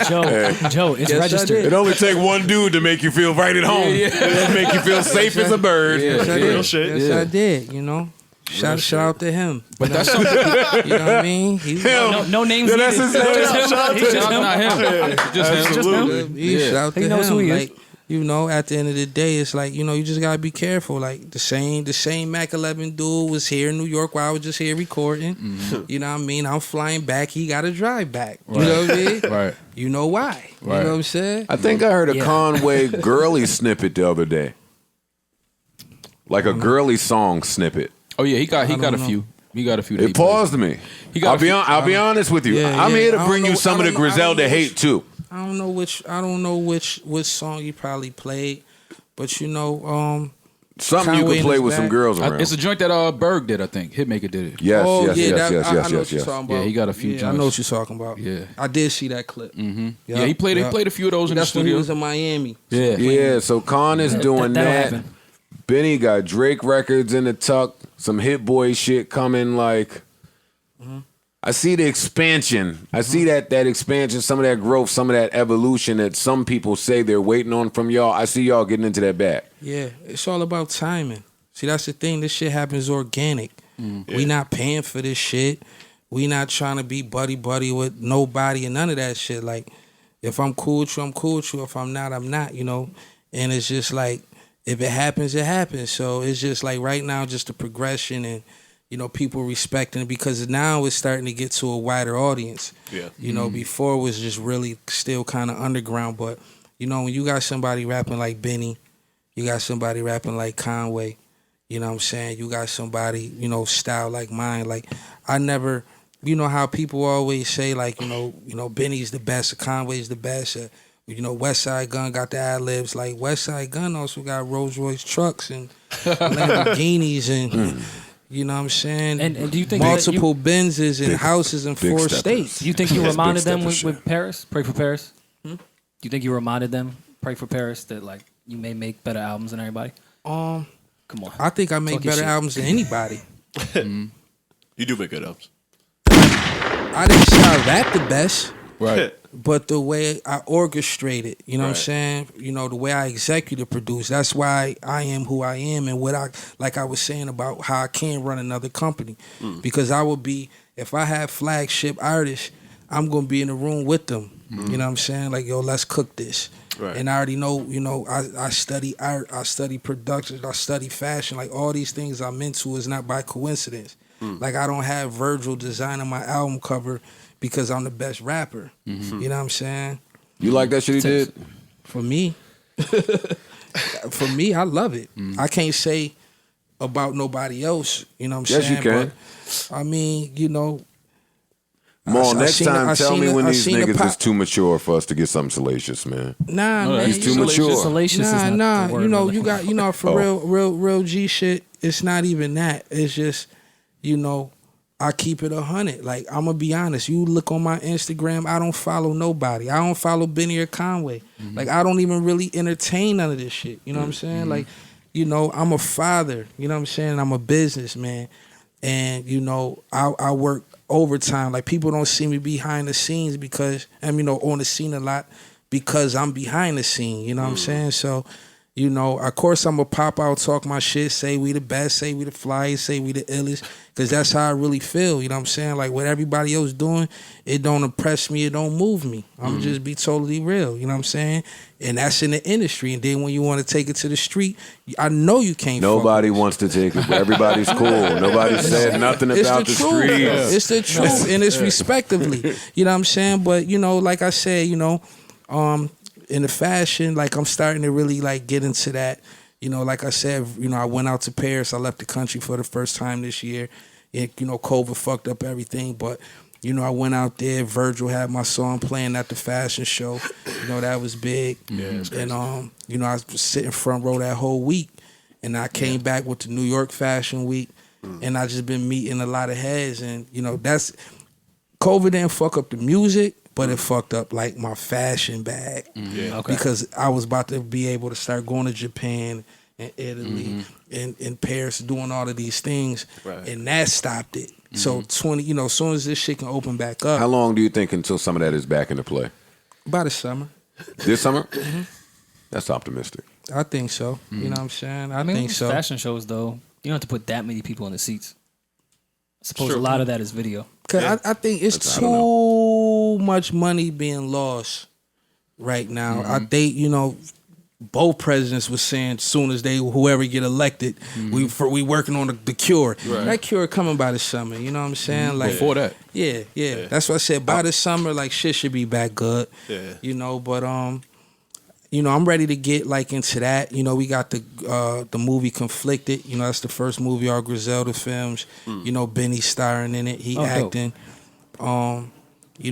Joe, it's registered. It only take one dude to make you feel right at home. It make you feel safe as a bird. Yes, I did. Real shit. Yes, I did, you know. Shout out to him. But that's something. You know what I mean? No names needed. That's his name. Not him. Just him. Shout out to He knows him. who he is. Like, you know, at the end of the day, it's like, you know, you just gotta be careful. Like the same Mac 11 dude was here in New York while I was just here recording. Mm-hmm. You know what I mean? I'm flying back. He got to drive back. You know what I mean? Right. You know why? You know what I'm saying? I think I heard a Conway girly snippet the other day. Like a girly song snippet. Oh yeah, he got a few. He got a few. that he It paused me. I'll be honest with you. Yeah, I'm yeah. here to I bring don't you know- some I of the don't know- I don't Griselda know hate too. I don't know which song you probably played, but you know, Something you Conway can in play his with some bag. girls around. It's a joint that Berg did, I think. Hitmaker did it. Yes, oh yes, yeah, yes, that, yes, I know yes, what you're yes. talking about. Yeah, he got a few Yeah, I joints. know what you're talking about. Yeah. I did see that clip. Mm-hmm. Yeah, he played a few of those in the That's when he studio. was in Miami. Yeah. Yeah, so Con is doing that'll that. happen. Benny got Drake records in the tuck. Some Hit Boy shit coming. Like, I see the expansion. I see that expansion, some of that growth, some of that evolution that some people say they're waiting on from y'all. I see y'all getting into that bag. Yeah, it's all about timing. See, that's the thing. This shit happens organic. We not paying for this shit. We not trying to be buddy with nobody and none of that shit. Like, if I'm cool with you, I'm cool with you. If I'm not, I'm not, you know? And it's just like, if it happens, it happens. So it's just like right now, just the progression and, you know, people respecting it because now it's starting to get to a wider audience. Yeah. You know, before it was just really still kind of underground. But, you know, when you got somebody rapping like Benny, you got somebody rapping like Conway, you know what I'm saying? You got somebody, you know, style like mine. Like, I never, you know how people always say, like, you know, Benny's the best, or Conway's the best, you know, Westside Gunn got the ad-libs. Like, Westside Gunn also got Rolls-Royce trucks and Lamborghinis and... You know what I'm saying? And do you think multiple Benzes and houses in 4 states? Do you think you reminded them step with Paris? Pray for Paris? Do you think you reminded them, Pray for Paris, that like you may make better albums than everybody? Come on. I think I make Talk your better shit. albums than anybody. You do make good albums. I didn't say I rap the best, Right. but the way I orchestrate it, you know what I'm Right. saying? You know, the way I executive produce, that's why I am who I am and what like I was saying about how I can run another company. Because I would be, if I have flagship artists, I'm going to be in the room with them. You know what I'm saying? Like, yo, let's cook this. Right. And I already know, you know, I study art, I study production, I study fashion. Like, all these things I'm into is not by coincidence. Like, I don't have Virgil designing my album cover because I'm the best rapper. You know what I'm saying? You like that shit he did? For me, I love it. I can't say about nobody else. You know what I'm Yes, saying? you can. But, I mean, you know. Maul, next time, tell me when these niggas pop- is too mature for us to get something salacious, man. Nah, man. He's too mature. Salacious is not Nah. the word You know, we're you got, you know, for Oh. real G shit. It's not even that. It's just, you know, I keep it 100. Like, I'm gonna be honest. You look on my Instagram, I don't follow nobody. I don't follow Benny or Conway. Like, I don't even really entertain none of this shit. You know what I'm saying? Like, you know, I'm a father. You know what I'm saying? I'm a businessman, and you know, I work overtime. Like, people don't see me behind the scenes because I'm, you know, on the scene a lot because I'm behind the scene. You know what I'm saying? So, you know, of course I'm going to pop out, talk my shit, say we the best, say we the flyest, say we the illest, because that's how I really feel. You know what I'm saying? Like, what everybody else doing, it don't impress me, it don't move me. I'm just be totally real. You know what I'm saying? And that's in the industry. And then when you want to take it to the street, I know you can't. Nobody wants to take it. Everybody's cool. Nobody said nothing about the truth. street. It's the truth, and it's respectively. You know what I'm saying? But, you know, like I said, you know, in the fashion, like, I'm starting to really, like, get into that. You know, like I said, you know, I went out to Paris. I left the country for the first time this year. And, you know, COVID fucked up everything. But, you know, I went out there. Virgil had my song playing at the fashion show. You know, that was big. Yeah, and, you know, I was sitting front row that whole week. And I came back with the New York Fashion Week. and I just been meeting a lot of heads, and you know that's COVID didn't fuck up the music, but it fucked up like my fashion bag. Yeah. Okay. Because I was about to be able to start going to Japan and Italy and Paris, doing all of these things, Right. and that stopped it. So as soon as this shit can open back up, How long do you think until some of that is back into play? by the summer, This summer? That's optimistic. I think so. You know what I'm saying? I mean, think so. fashion shows though, you don't have to put that many people in the seats. I suppose Sure. a lot of that is video. Cause I think it's I don't too much money being lost right now. I think both presidents was saying soon as whoever get elected, we working on the cure. Right. That cure coming by the summer. You know what I'm saying? Like Before that. yeah. That's what I said. By the summer, like shit should be back good. Yeah. But I'm ready to get like into that. We got the movie Conflicted. That's the first movie our Griselda films. Benny starring in it. He Oh, dope. acting.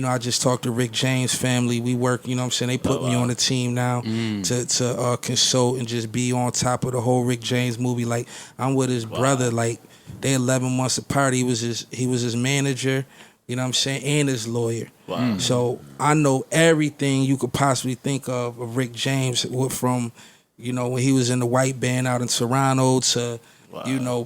I just talked to Rick James' family. We work, they put me on the team now to consult and just be on top of the whole Rick James movie. Like I'm with his brother. Like they 11 months apart. He was his manager, and his lawyer. Wow. So I know everything you could possibly think of Rick James from, when he was in the white band out in Toronto to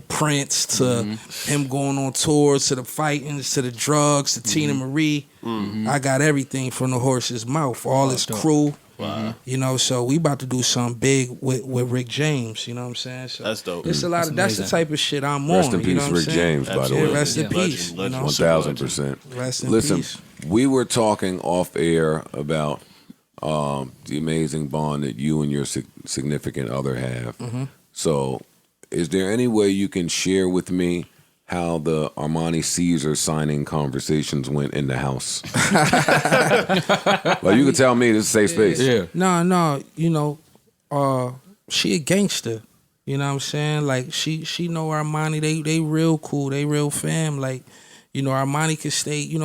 Prince to him going on tours to the fightings to the drugs to Tina Marie. I got everything from the horse's mouth, all his crew. Wow. So we about to do something big with Rick James. You know what I'm saying? So That's dope. It's a lot That's of that's the amazing. type of shit I'm Rest on. in You know peace, what I'm Rick saying? James, by the Absolutely. way. Rest in Yeah. peace. Legend. 1,000%. Rest in Listen, peace. we were talking off air about the amazing bond that you and your significant other have. So, is there any way you can share with me how the Armani Caesar signing conversations went in the house? Well, you can tell me. This is a safe space. Yeah. No, she a gangster. You know what I'm saying? Like she know Armani. They real cool. They real fam. Like, Armani can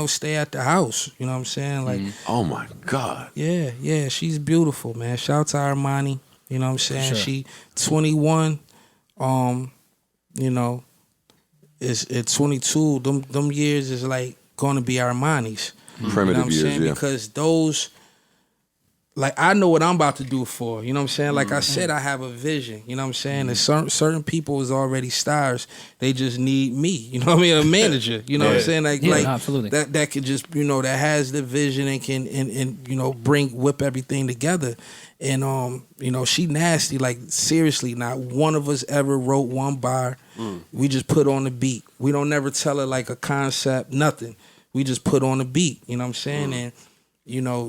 stay at the house. You know what I'm saying? Like, Oh my God. yeah, she's beautiful, man. Shout out to Armani. You know what I'm saying? Sure. She 21. Is at 22. Them years is like gonna be Armani's. Primitive You know what I'm years, saying? yeah. Because those, like, I know what I'm about to do for. You know what I'm saying? Like I said, I have a vision. You know what I'm saying? And certain people is already stars. They just need me. You know what I mean? A manager. You know what I'm saying? Like, Yeah, like absolutely. that could just, that has the vision and can and whip everything together. And she nasty. Like seriously, not one of us ever wrote one bar. We just put on the beat. We don't never tell her like a concept, nothing. We just put on the beat. You know what I'm saying? And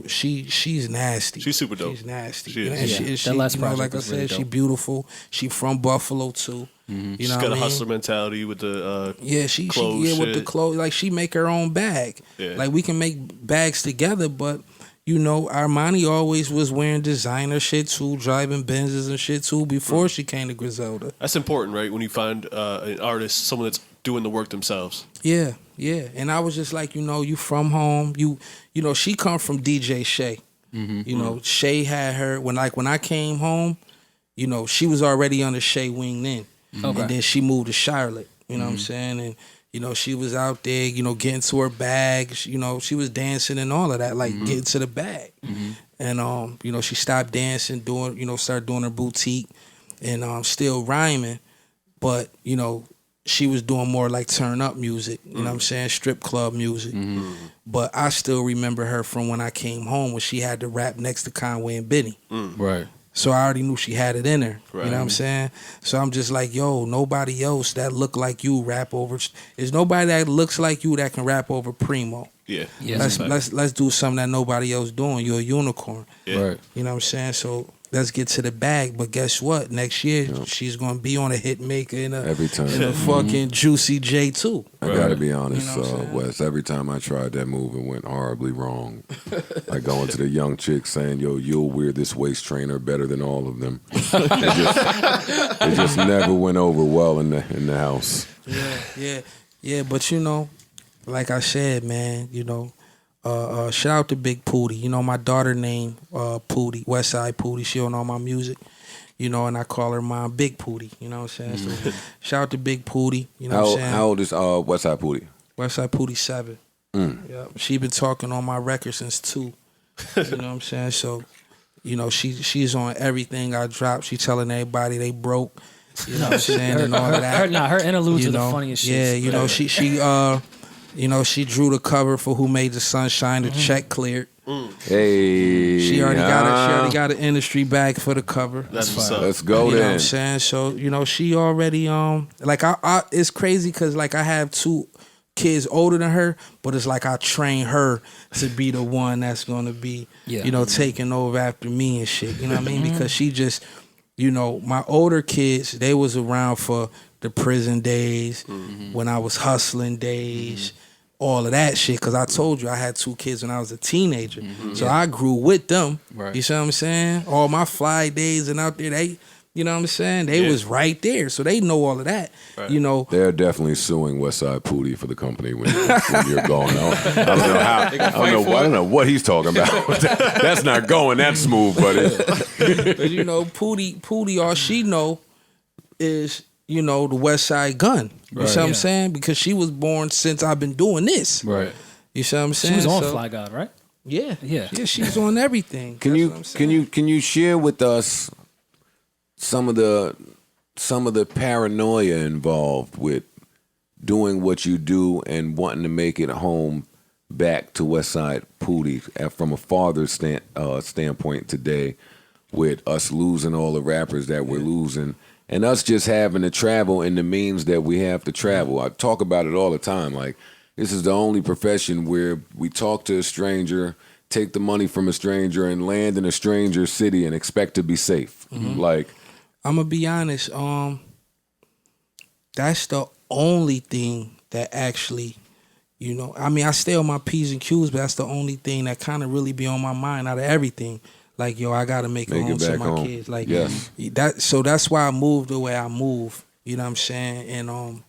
she's nasty. She's super dope. She's nasty. She is. And Yeah. she That last project like I was said, really she dope. beautiful. She from Buffalo too. You She's know got what a I mean? hustler mentality with the Yeah, she clothes with the shit. clothes. Like she make her own bag. Yeah. Like we can make bags together, but Armani always was wearing designer shit too, driving Benzes and shit too before she came to Griselda. That's important, right? When you find an artist, someone that's doing the work themselves. Yeah. And I was just like, you from home. She come from DJ Shay. Shay had her when I came home, she was already under Shay winged in. Okay. And then she moved to Charlotte. You know what I'm saying? And she was out there, getting to her bag. She was dancing and all of that, like getting to the bag. And she stopped dancing, started doing her boutique, and still rhyming, but she was doing more like turn up music. You know what I'm saying? Strip club music. But I still remember her from when I came home when she had to rap next to Conway and Benny. Right. So I already knew she had it in her. Right. You know what I'm saying? So I'm just like, nobody else that look like you rap over. There's nobody that looks like you that can rap over Primo. Yeah. Yeah. Let's do something that nobody else doing. You're a unicorn. Yeah. Right. You know what I'm saying? So let's get to the bag. But guess what? Next year she's gonna be on a hit maker in a Every time. in a fucking Juicy J too. I gotta be honest, You know what I'm saying? Wes. Every time I tried that move, it went horribly wrong. Like going to the young chick saying, "Yo, you'll wear this waist trainer better than all of them." It just never went over well in the house. Yeah. But like I said, man, shout out to Big Pootie. My daughter named Pootie, Westside Pootie. She on all my music. you know, and I call her Mom Big Pootie. You know what I'm saying? So shout out to Big Pootie. You know what I'm saying? How old is Westside Pootie? Westside Pootie 7. Yeah, she been talking on my record since 2. You know what I'm saying? So, you know, she's on everything I drop. She telling everybody they broke. You know what I'm saying? And all of that. Her interludes You are the know? funniest shit. Yeah, you know, you know, she drew the cover for Who Made the Sun Shine. The check cleared. Hey, She already got an industry bag for the cover. That's what's up. Let's go You know what then. I'm saying? So, you know, she already like I it's crazy because like I have 2 kids older than her, but it's like I train her to be the one that's gonna be, you know, taking over after me and shit. You know what I mean? Because she just, you know, my older kids, they was around for the prison days, when I was hustling days, all of that shit. Because I told you I had 2 kids when I was a teenager, so I grew with them. Right. You see what I'm saying? All my fly days and out there, they. You know what I'm saying? They was right there, so they know all of that. Right. You know, They're definitely suing Westside Pootie for the company when you're going out. I don't know how. I don't know what he's talking about. That's not going that smooth, buddy. but you know, Pootie, all she know is, you know, the Westside Gun. You see what I'm saying? Because she was born since I've been doing this. Right. You see what I'm She saying? was on So, Fly God, right? Yeah, Yeah. she's on everything. Can That's you what I'm saying. can you share with us some of the paranoia involved with doing what you do and wanting to make it home back to Westside Pootie from a father's standpoint today, with us losing all the rappers that we're losing and us just having to travel in the means that we have to travel. I talk about it all the time. Like, this is the only profession where we talk to a stranger, take the money from a stranger, and land in a stranger city and expect to be safe. Like, I'm gonna be honest. That's the only thing that actually, you know, I mean, I stay on my P's and Q's, but that's the only thing that kind of really be on my mind out of everything. Like, yo, I gotta make it home to my kids. Like, so that's why I moved the way I move. You know what I'm saying? And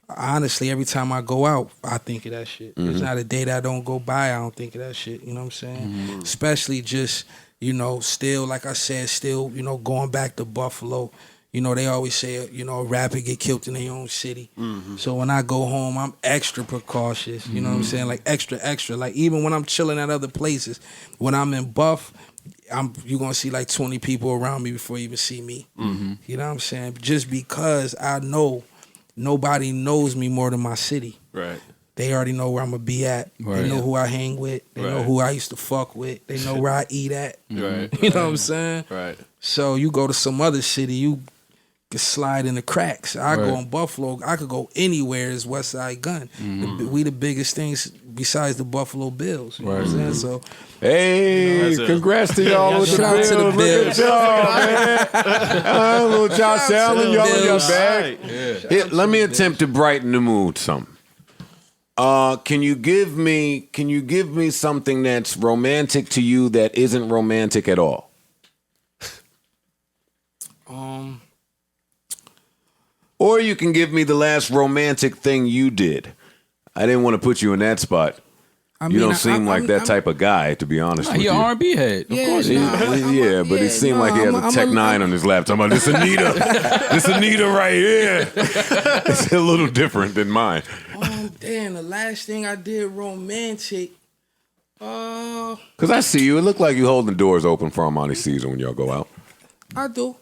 honestly, every time I go out, I think of that shit. There's not a day that I don't go by, I don't think of that shit. You know what I'm saying? Especially just, you know, still, like I said, you know, going back to Buffalo. You know, they always say, you know, a rapper get killed in their own city. So when I go home, I'm extra precautious. You know what I'm saying? Like, extra. Like, even when I'm chilling at other places, when I'm in Buff, you're going to see like 20 people around me before you even see me. You know what I'm saying? Just because I know nobody knows me more than my city. Right. They already know where I'm going to be at. Right. They know who I hang with. They know who I used to fuck with. They know where I eat at. Right. You know what I'm saying? Right. So you go to some other city, you can slide in the cracks. I go in Buffalo, I could go anywhere as Westside Gunn. We the biggest things besides the Buffalo Bills. You know what I'm saying? So, hey, congrats to y'all with the Shout out to the Bills. Bills. Look at y'all, man. Little Josh Allen, y'all in your bag. Here, let me attempt to brighten the mood some. Can you give me something that's romantic to you that isn't romantic at all? Or you can give me the last romantic thing you did. I didn't want to put you in that spot. You don't seem like that type of guy, to be honest with He you. an R&B head. Of course he is. But he seemed like he has a Tech 9 on his laptop. I'm like, this Anita. This Anita right here. It's a little different than mine. Damn, the last thing I did romantic. Because I see you. It looked like you holding doors open for Armani Caesar when y'all go out. I do.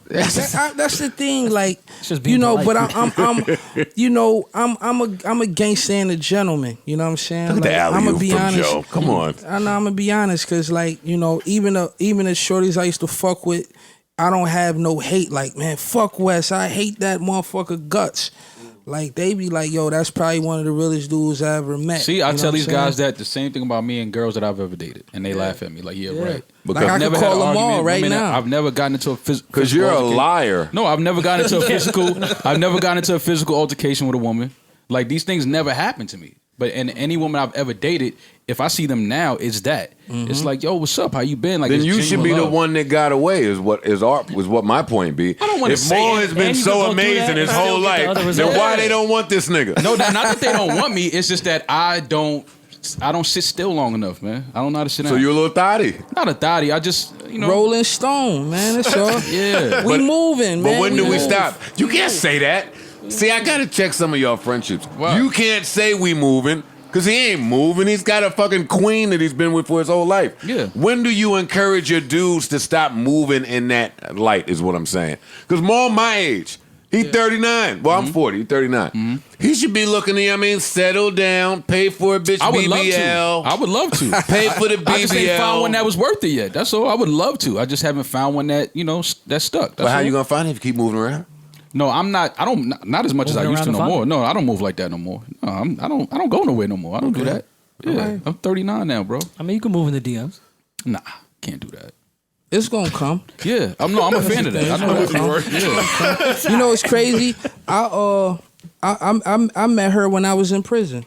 That's the thing, like, just being you know. polite. But I'm, you know, I'm a gangster and a gentleman. You know what I'm saying? Look at Like, the I'm alley-oop gonna be from honest. Joe. Come on. I know I'm gonna be honest, cause like, you know, even the shorties I used to fuck with, I don't have no hate. Like, man, fuck Wes. I hate that motherfucker guts. Like, they be like, yo, that's probably one of the realest dudes I ever met. See, I You know tell what these I'm guys saying? that the same thing about me and girls that I've ever dated, and they laugh at me like, yeah, right. Like, I can call them all right now. I've never gotten into a physical. Because you're a liar. No, I've never gotten into a physical. I've never gotten into a physical altercation with a woman. Like, these things never happen to me. But and any woman I've ever dated, if I see them now, it's that. It's like, yo, what's up? How you been? Like, Then it's you should be genuine the love. one that got away. Was what my point be. I don't wanna if say Mo it, has been and you so can go through amazing that his and whole still get the life, other then result. why they don't want this nigga? No, not that they don't want me. It's just that I don't I don't sit still long enough, man. I don't know how to sit down. So you're a little thotty. Not a thotty. I just, Rolling Stone, man. That's all. Yeah. We moving, man. But when do we move. stop? You can't say that. See, I gotta check some of y'all friendships. Why? You can't say we moving. Cause he ain't moving. He's got a fucking queen that he's been with for his whole life. Yeah. When do you encourage your dudes to stop moving in that light? Is what I'm saying. Cause Maul my age. He 39. Well, I'm 40. He's 39. He should be looking to, settle down, pay for a bitch I would BBL. love to. I would love to. Pay for the BBL. I just ain't found one that was worth it yet. That's all. I would love to. I just haven't found one that, that stuck. That's But how all. you gonna find it if you keep moving around? No, I'm not. I don't. Not as much as I Moving used to around no to more. find No, I don't move like that no more. No, I don't go nowhere no more. I don't do that. Yeah, I'm 39 now, bro. I mean, you can move in the DMs. Nah, can't do that. It's gonna come. Yeah, I'm a fan of that. I know that. Yeah. You know, it's crazy. I met her when I was in prison.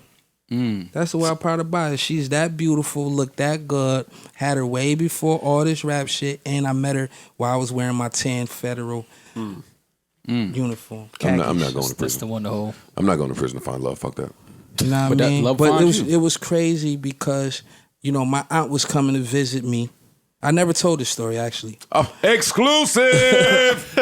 That's the wild part about it. She's that beautiful, looked that good, had her way before all this rap shit, and I met her while I was wearing my tan federal uniform. I'm not going to That's the prison. one to hold. I'm not going to prison to find love. Fuck that. You know what But I that mean? love But finds you. it was crazy because, my aunt was coming to visit me. I never told this story, actually. Oh, exclusive.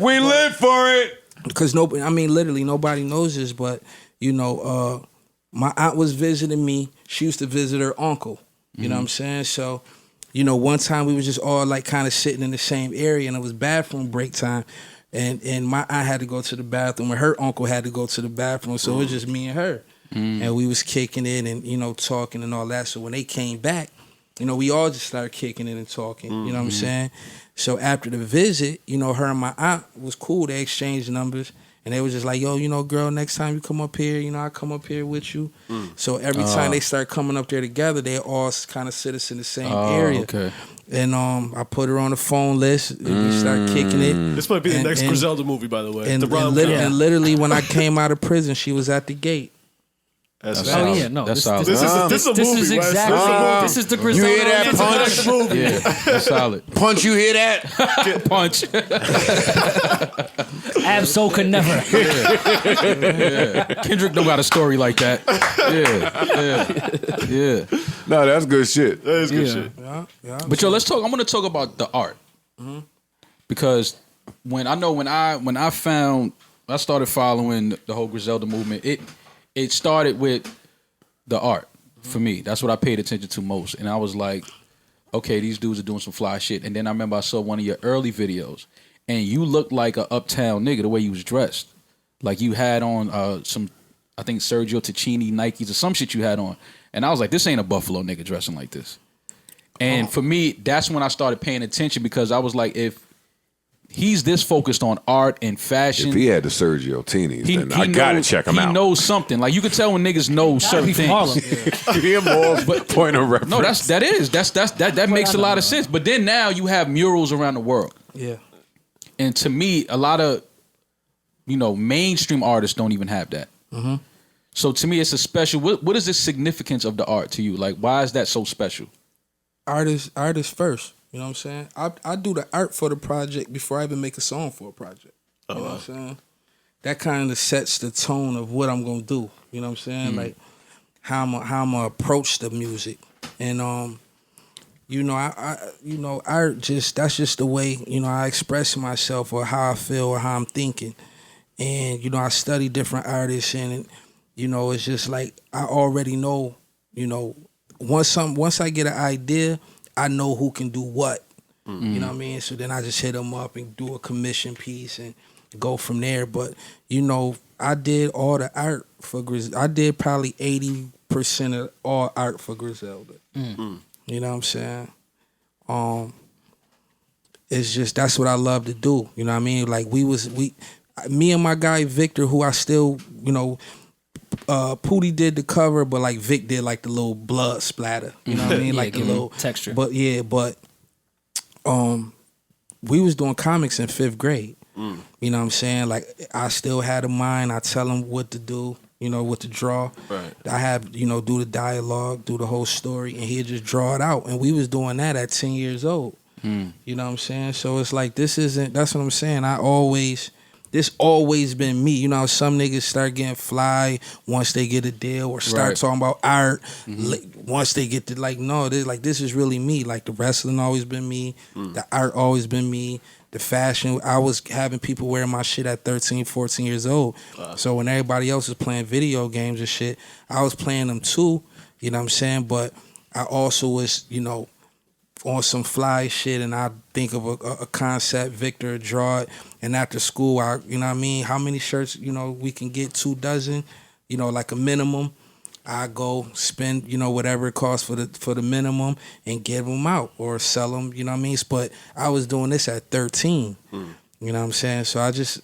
We live for it. Because literally nobody knows this, but my aunt was visiting me. She used to visit her uncle. You know what I'm saying? So, one time we was just all like kind of sitting in the same area, and it was bathroom break time, and my aunt had to go to the bathroom, and her uncle had to go to the bathroom, so it was just me and her, and we was kicking it and talking and all that. So when they came back, we all just started kicking it and talking. You know what I'm saying? So after the visit, her and my aunt was cool. They exchanged numbers. And they was just like, yo, girl, next time you come up here, I come up here with you. So every time they start coming up there together, they all kind of sit us in the same area. Okay. And I put her on the phone list, and we start kicking it. This might be the next Griselda movie, by the way. And, The rom-com. literally, when I came out of prison, she was at the gate. That's That's Oh solid. yeah, no. That's This solid. This is a this movie, is Wes. exactly. This is the Griselda. You hear that punch? movie. Yeah, that's solid. Punch, you hear that? Punch. Absol could never. Kendrick don't got a story like that. Yeah. No, that's good shit. That is good Yeah. shit. Yeah. But yo, let's talk. I'm gonna talk about the art because when I started following the whole Griselda movement, it started with the art for me. That's what I paid attention to most, and I was like, okay, these dudes are doing some fly shit. And then I remember I saw one of your early videos, and you looked like a uptown nigga the way you was dressed, like you had on some, I think Sergio Tacchini Nikes or some shit you had on, and I was like, this ain't a Buffalo nigga dressing like this. And for me, that's when I started paying attention because I was like, if he's this focused on art and fashion, If he had the Sergio Tinis, then I gotta check him out. He knows something. Like you can tell when niggas know certain From Harlem. things. He involves point of reference. No, that makes a lot of sense. But then now you have murals around the world. Yeah. And to me, a lot of mainstream artists don't even have that. So to me, it's a special. What is the significance of the art to you? Like, why is that so special? Artist first. You know what I'm saying? I do the art for the project before I even make a song for a project. You know what I'm saying? That kind of sets the tone of what I'm gonna do. You know what I'm saying? Like how I'm gonna approach the music. And art that's just the way, I express myself or how I feel or how I'm thinking. And, I study different artists and it's just like I already know, once I get an idea, I know who can do what. You know what I mean? So then I just hit them up and do a commission piece and go from there. But, I did all the art for Griselda. I did probably 80% of all art for Griselda. You know what I'm saying? It's just, that's what I love to do. You know what I mean? Like me and my guy Victor, who I still, Pootie did the cover, but like Vic did like the little blood splatter. You know what I mean? Yeah, Like the give little texture. But we was doing comics in 5th grade. You know what I'm saying? Like I still had a mind. I tell him what to do, what to draw. Right. I have, do the dialogue, do the whole story, and he'd just draw it out. And we was doing that at 10 years old. You know what I'm saying? So it's like that's what I'm saying. I always this always been me. You know how some niggas start getting fly once they get a deal or start talking about art once they get to no, this is really me. Like the wrestling always been me, the art always been me, the fashion. I was having people wearing my shit at 13, 14 years old. So when everybody else was playing video games and shit, I was playing them too. You know what I'm saying? But I also was, on some fly shit, and I think of a concept, Victor, draw it, and after school, you know what I mean, how many shirts, we can get 2 dozen, like a minimum. I go spend, whatever it costs for the minimum and give them out or sell them, you know what I mean? But I was doing this at 13, you know what I'm saying? So I just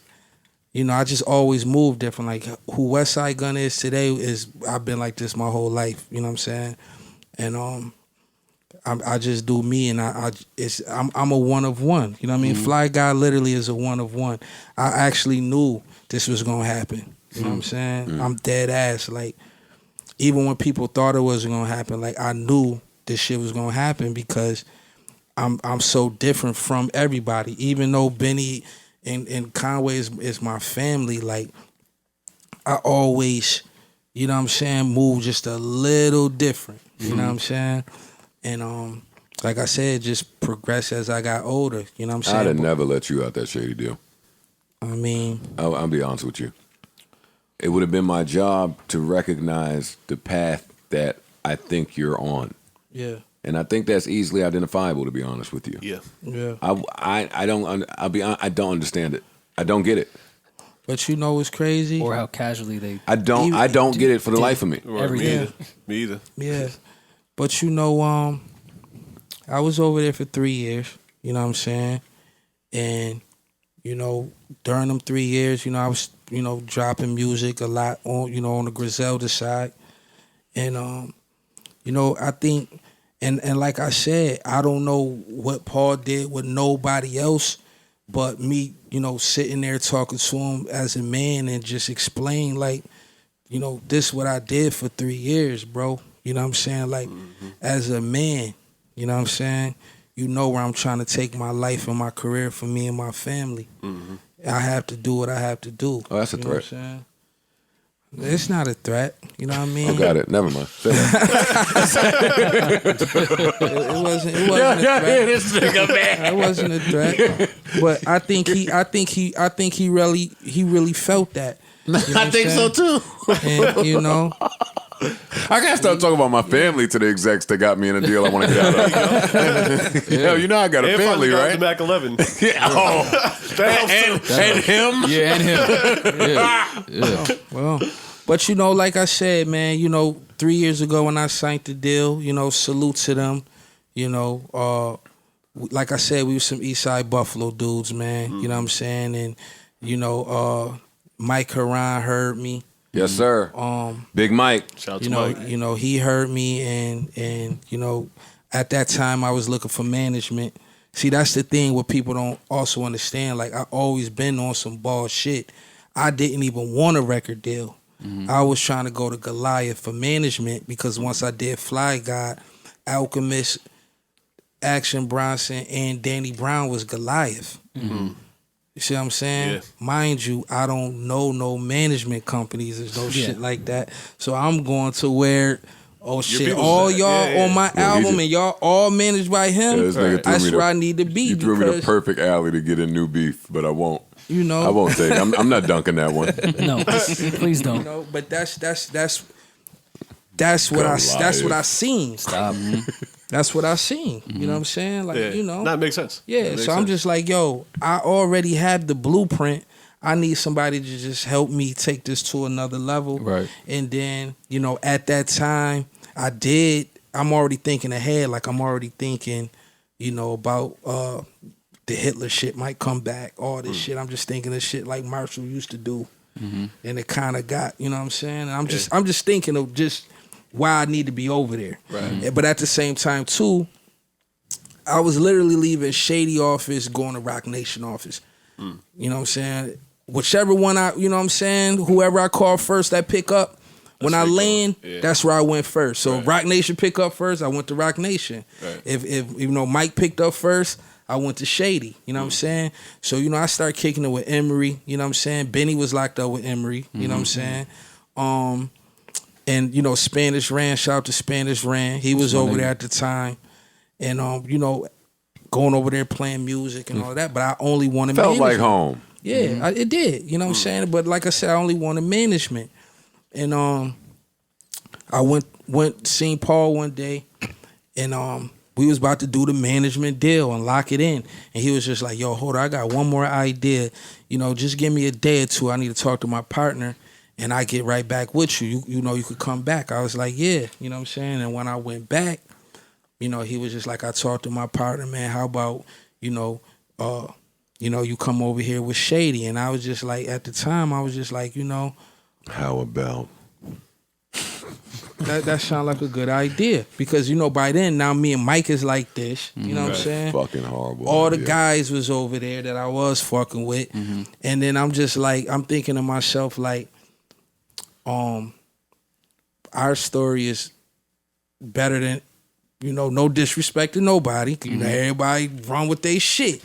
always move different. Like who Westside Gunn is today I've been like this my whole life, you know what I'm saying? And I just do me, and I'm a one of one. You know what I mean? Fly Guy literally is a one of one. I actually knew this was gonna happen. You know what I'm saying? I'm dead ass. Like even when people thought it wasn't gonna happen, like I knew this shit was gonna happen because I'm so different from everybody. Even though Benny and Conway is my family, like I always, you know what I'm saying, move just a little different. You know what I'm saying? And like I said, just progress as I got older. You know what I'm saying? I'd have never let you out that Shady deal. I mean, I'll be honest with you. It would have been my job to recognize the path that I think you're on. Yeah. And I think that's easily identifiable, to be honest with you. Yeah. Yeah. I don't understand it. I don't get it. But you know what's crazy? Or how casually they. I don't get it for the life of me. Everything. Me either. Yeah. But I was over there for 3 years, you know what I'm saying? And, during them 3 years, I was, dropping music a lot on, on the Griselda side. And, I think, and like I said, I don't know what Paul did with nobody else, but me, sitting there talking to him as a man and just explain, like, this is what I did for 3 years, bro. You know what I'm saying? Like, as a man, you know what I'm saying? You know where I'm trying to take my life and my career for me and my family. I have to do what I have to do. Oh, that's a you threat. Know what I'm saying? It's not a threat. You know what I mean? I got it. Never mind. Say that. It wasn't a threat. This nigga, man. It wasn't a threat. But I think he really felt that. You know I think so too. And, I gotta start talking about my family to the execs that got me in a deal I want to get out of. Yo, I got a family, right? The Mac 11. Yeah. Oh, and him. Yeah, and him. Yeah. well, but like I said, man, 3 years ago when I signed the deal, salute to them. Like I said, we were some Eastside Buffalo dudes, man. You know what I'm saying? And Mike Haran heard me. Yes, sir. Big Mike. Shout out to Mike. He heard me, and at that time I was looking for management. See, that's the thing what people don't also understand. Like I always been on some bullshit. I didn't even want a record deal. I was trying to go to Goliath for management because once I did Fly God, Alchemist, Action Bronson, and Danny Brown was Goliath. You see what I'm saying? Yeah. Mind you, I don't know no management companies. There's no shit like that. So I'm going to where, shit, all y'all on my album and y'all all managed by him. Yeah, this nigga threw That's me where I need to be. You threw me the perfect alley to get in new beef, but I won't. I won't take it. I'm not dunking that one. No, please don't. But that's what I seen. Stop. That's what I seen. You know what I'm saying? Like, That makes sense. Yeah, so I'm just like, yo, I already have the blueprint. I need somebody to just help me take this to another level. Right. And then, at that time, I'm already thinking ahead. Like, I'm already thinking, about the Hitler shit might come back, all this shit. I'm just thinking of shit like Marshall used to do. And it kind of got, you know what I'm saying? And I'm just thinking of just why I need to be over there. Right. But at the same time, too, I was literally leaving Shady office, going to Rock Nation office. You know what I'm saying? Whichever one whoever I call first that pick up, when I land, that's where I went first. So Rock Nation pick up first, I went to Rock Nation. Right. If Mike picked up first, I went to Shady. You know what I'm saying? So, you know, I started kicking it with Emery. You know what I'm saying? Benny was locked up with Emery. You know what I'm saying? And, you know, Spanish Ran, shout out to Spanish Ran. He was over there at the time. And, you know, going over there playing music and all that. But I only wanted Felt management. like home. Yeah, it did. You know what I'm saying? But like I said, I only wanted management. And I went seen Paul one day, and we was about to do the management deal and lock it in. And he was just like, yo, hold on, I got one more idea. You know, just give me a day or two. I need to talk to my partner, and I get right back with you. You know, you could come back. I was like, yeah. You know what I'm saying? And when I went back, you know, he was just like, I talked to my partner, man, how about, you know, you come over here with Shady. And I was just like, at the time, I was just like, you know. How about? That sound like a good idea. Because, you know, by then, now me and Mike is like this. You know what I'm saying? Fucking horrible. All the idea. guys was over there that I was fucking with. And then I'm just like, I'm thinking to myself, like, our story is better than, you know, no disrespect to nobody. You know, everybody run with their shit.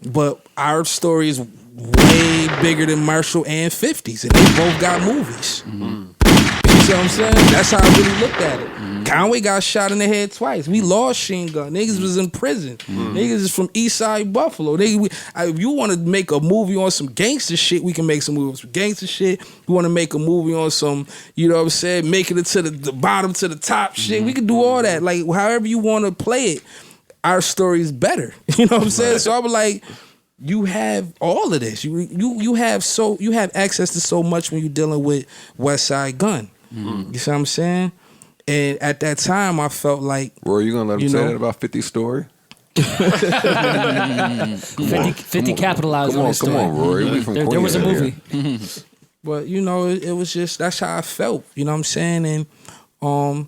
But our story is way bigger than Marshall and 50's. And they both got movies. You see what I'm saying? That's how I really looked at it. Conway got shot in the head twice. We lost Sheen Gun. Niggas was in prison. Niggas is from Eastside Buffalo. If you want to make a movie on some gangster shit, we can make some movie on some gangster shit. You want to make a movie on some, you know what I'm saying, making it to the bottom to the top shit. We can do all that. Like, however you want to play it, our story is better. You know what I'm saying? So I was like, you have all of this. You have access to so much when you're dealing with Westside Gunn. You see what I'm saying? And at that time, I felt like, Rory, you gonna let him say that about 50's story? 50 capitalized on his story. Come on, Rory. We from There was a Queens movie. but you know, it was just, that's how I felt. You know what I'm saying? And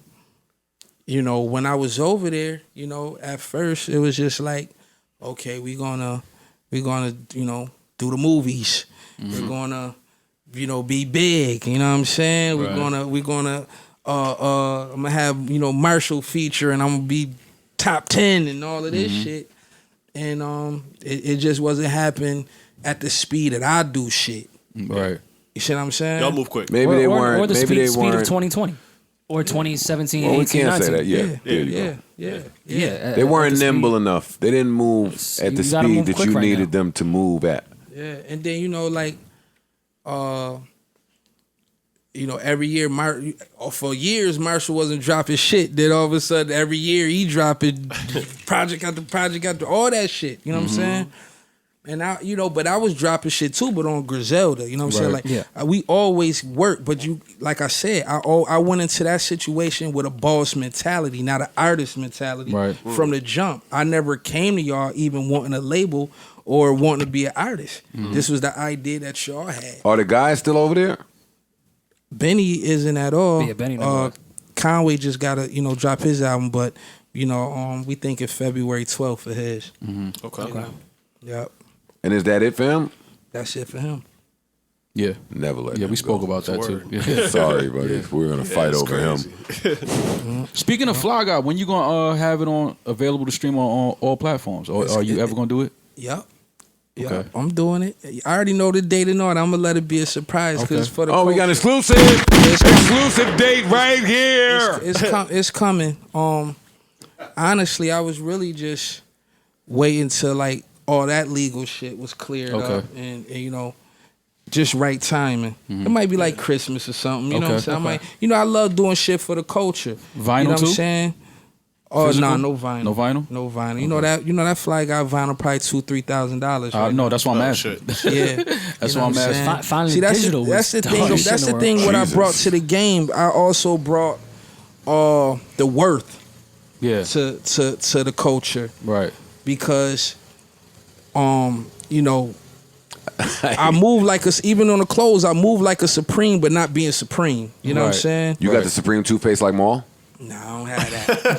you know, when I was over there, you know, at first it was just like, okay, we gonna, you know, do the movies. We're gonna, you know, be big. You know what I'm saying? We're gonna I'm gonna have, you know, Marshall feature, and I'm gonna be top 10 and all of this shit. And it just wasn't happening at the speed that I do shit. Right. You see what I'm saying? Y'all move quick. Maybe they or weren't. the Maybe speed, they speed of weren't. 2020 or 2017, Well, we 18, can't say 19. that. Yeah. There you go. Yeah. They weren't at the nimble speed. enough. They didn't move at the You gotta speed move that quick you right needed now. them to move at. Yeah, and then, you know, like, you know, every year, for years, Marshall wasn't dropping shit. Then all of a sudden, every year, he dropping project after all that shit. You know what I'm saying? And I, you know, but I was dropping shit too, but on Griselda. You know what I'm saying? Like, we always work, but you, like I said, I went into that situation with a boss mentality, not an artist mentality. Right. From the jump, I never came to y'all even wanting a label or wanting to be an artist. This was the idea that y'all had. Are the guys still over there? Benny isn't at all. Yeah, Benny never. Conway just gotta, you know, drop his album, but you know, we thinking February 12th for his. Okay. Yep, And is that it for him? that's it for him. Yeah. Never let Yeah, him we spoke go. about that too. Word. Yeah. Sorry, buddy. We're gonna fight it's over him. crazy. Speaking of Fly Guy, when you gonna have it on available to stream on all platforms? Or are you ever gonna do it? Yep. Okay. I'm doing it. I already know the date and all. I'm gonna let it be a surprise because Okay. for the Oh, we got an culture, exclusive. Exclusive date right here. it's coming. Honestly, I was really just waiting till like all that legal shit was cleared Okay. up and you know, just right timing. It might be like Christmas or something. You know what I'm saying? I might, you know, I love doing shit for the culture. Vinyl you know what too? I'm saying? Oh Physical? nah, no vinyl. No vinyl? No vinyl. You know that Fly Guy vinyl probably $2,000-$3,000. Right No, now. that's why I'm Oh, asking. shit. Yeah, That's You why know I'm what asking. saying? Finally, See, digital that's the was thing. dog shit That's in the the thing. world. What I Jesus. brought to the game, I also brought the worth Yeah. to the culture Right. because, you know, I move like even on the clothes. I move like a Supreme, but not being Supreme. You know what I'm Right. saying? You got the Supreme toothpaste like Maul? No, I don't have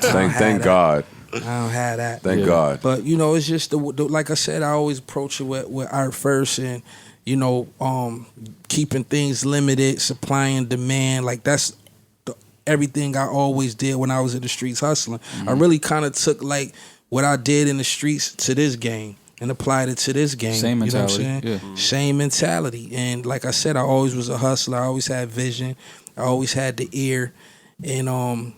that. Thank God. I don't have that. Thank God. But you know, it's just the like I said, I always approach it with art first, and you know, keeping things limited, supply and demand. Like that's everything I always did when I was in the streets hustling. I really kind of took like what I did in the streets to this game and applied it to this game. Same mentality. You know what I'm saying? Same mentality. And like I said, I always was a hustler. I always had vision. I always had the ear. And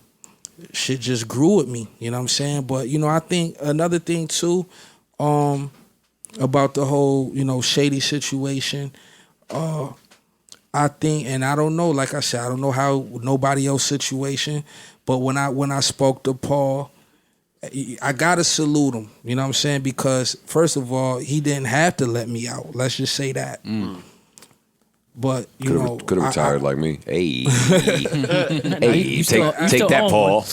shit just grew with me. You know what I'm saying? But, you know, I think another thing too, about the whole, you know, Shady situation, I think, and I don't know, like I said, I don't know how nobody else's situation, but when I spoke to Paul, I gotta salute him, you know what I'm saying? Because first of all, he didn't have to let me out. Let's just say that. But you know, could have retired like me. Hey, You still take that, own Paul.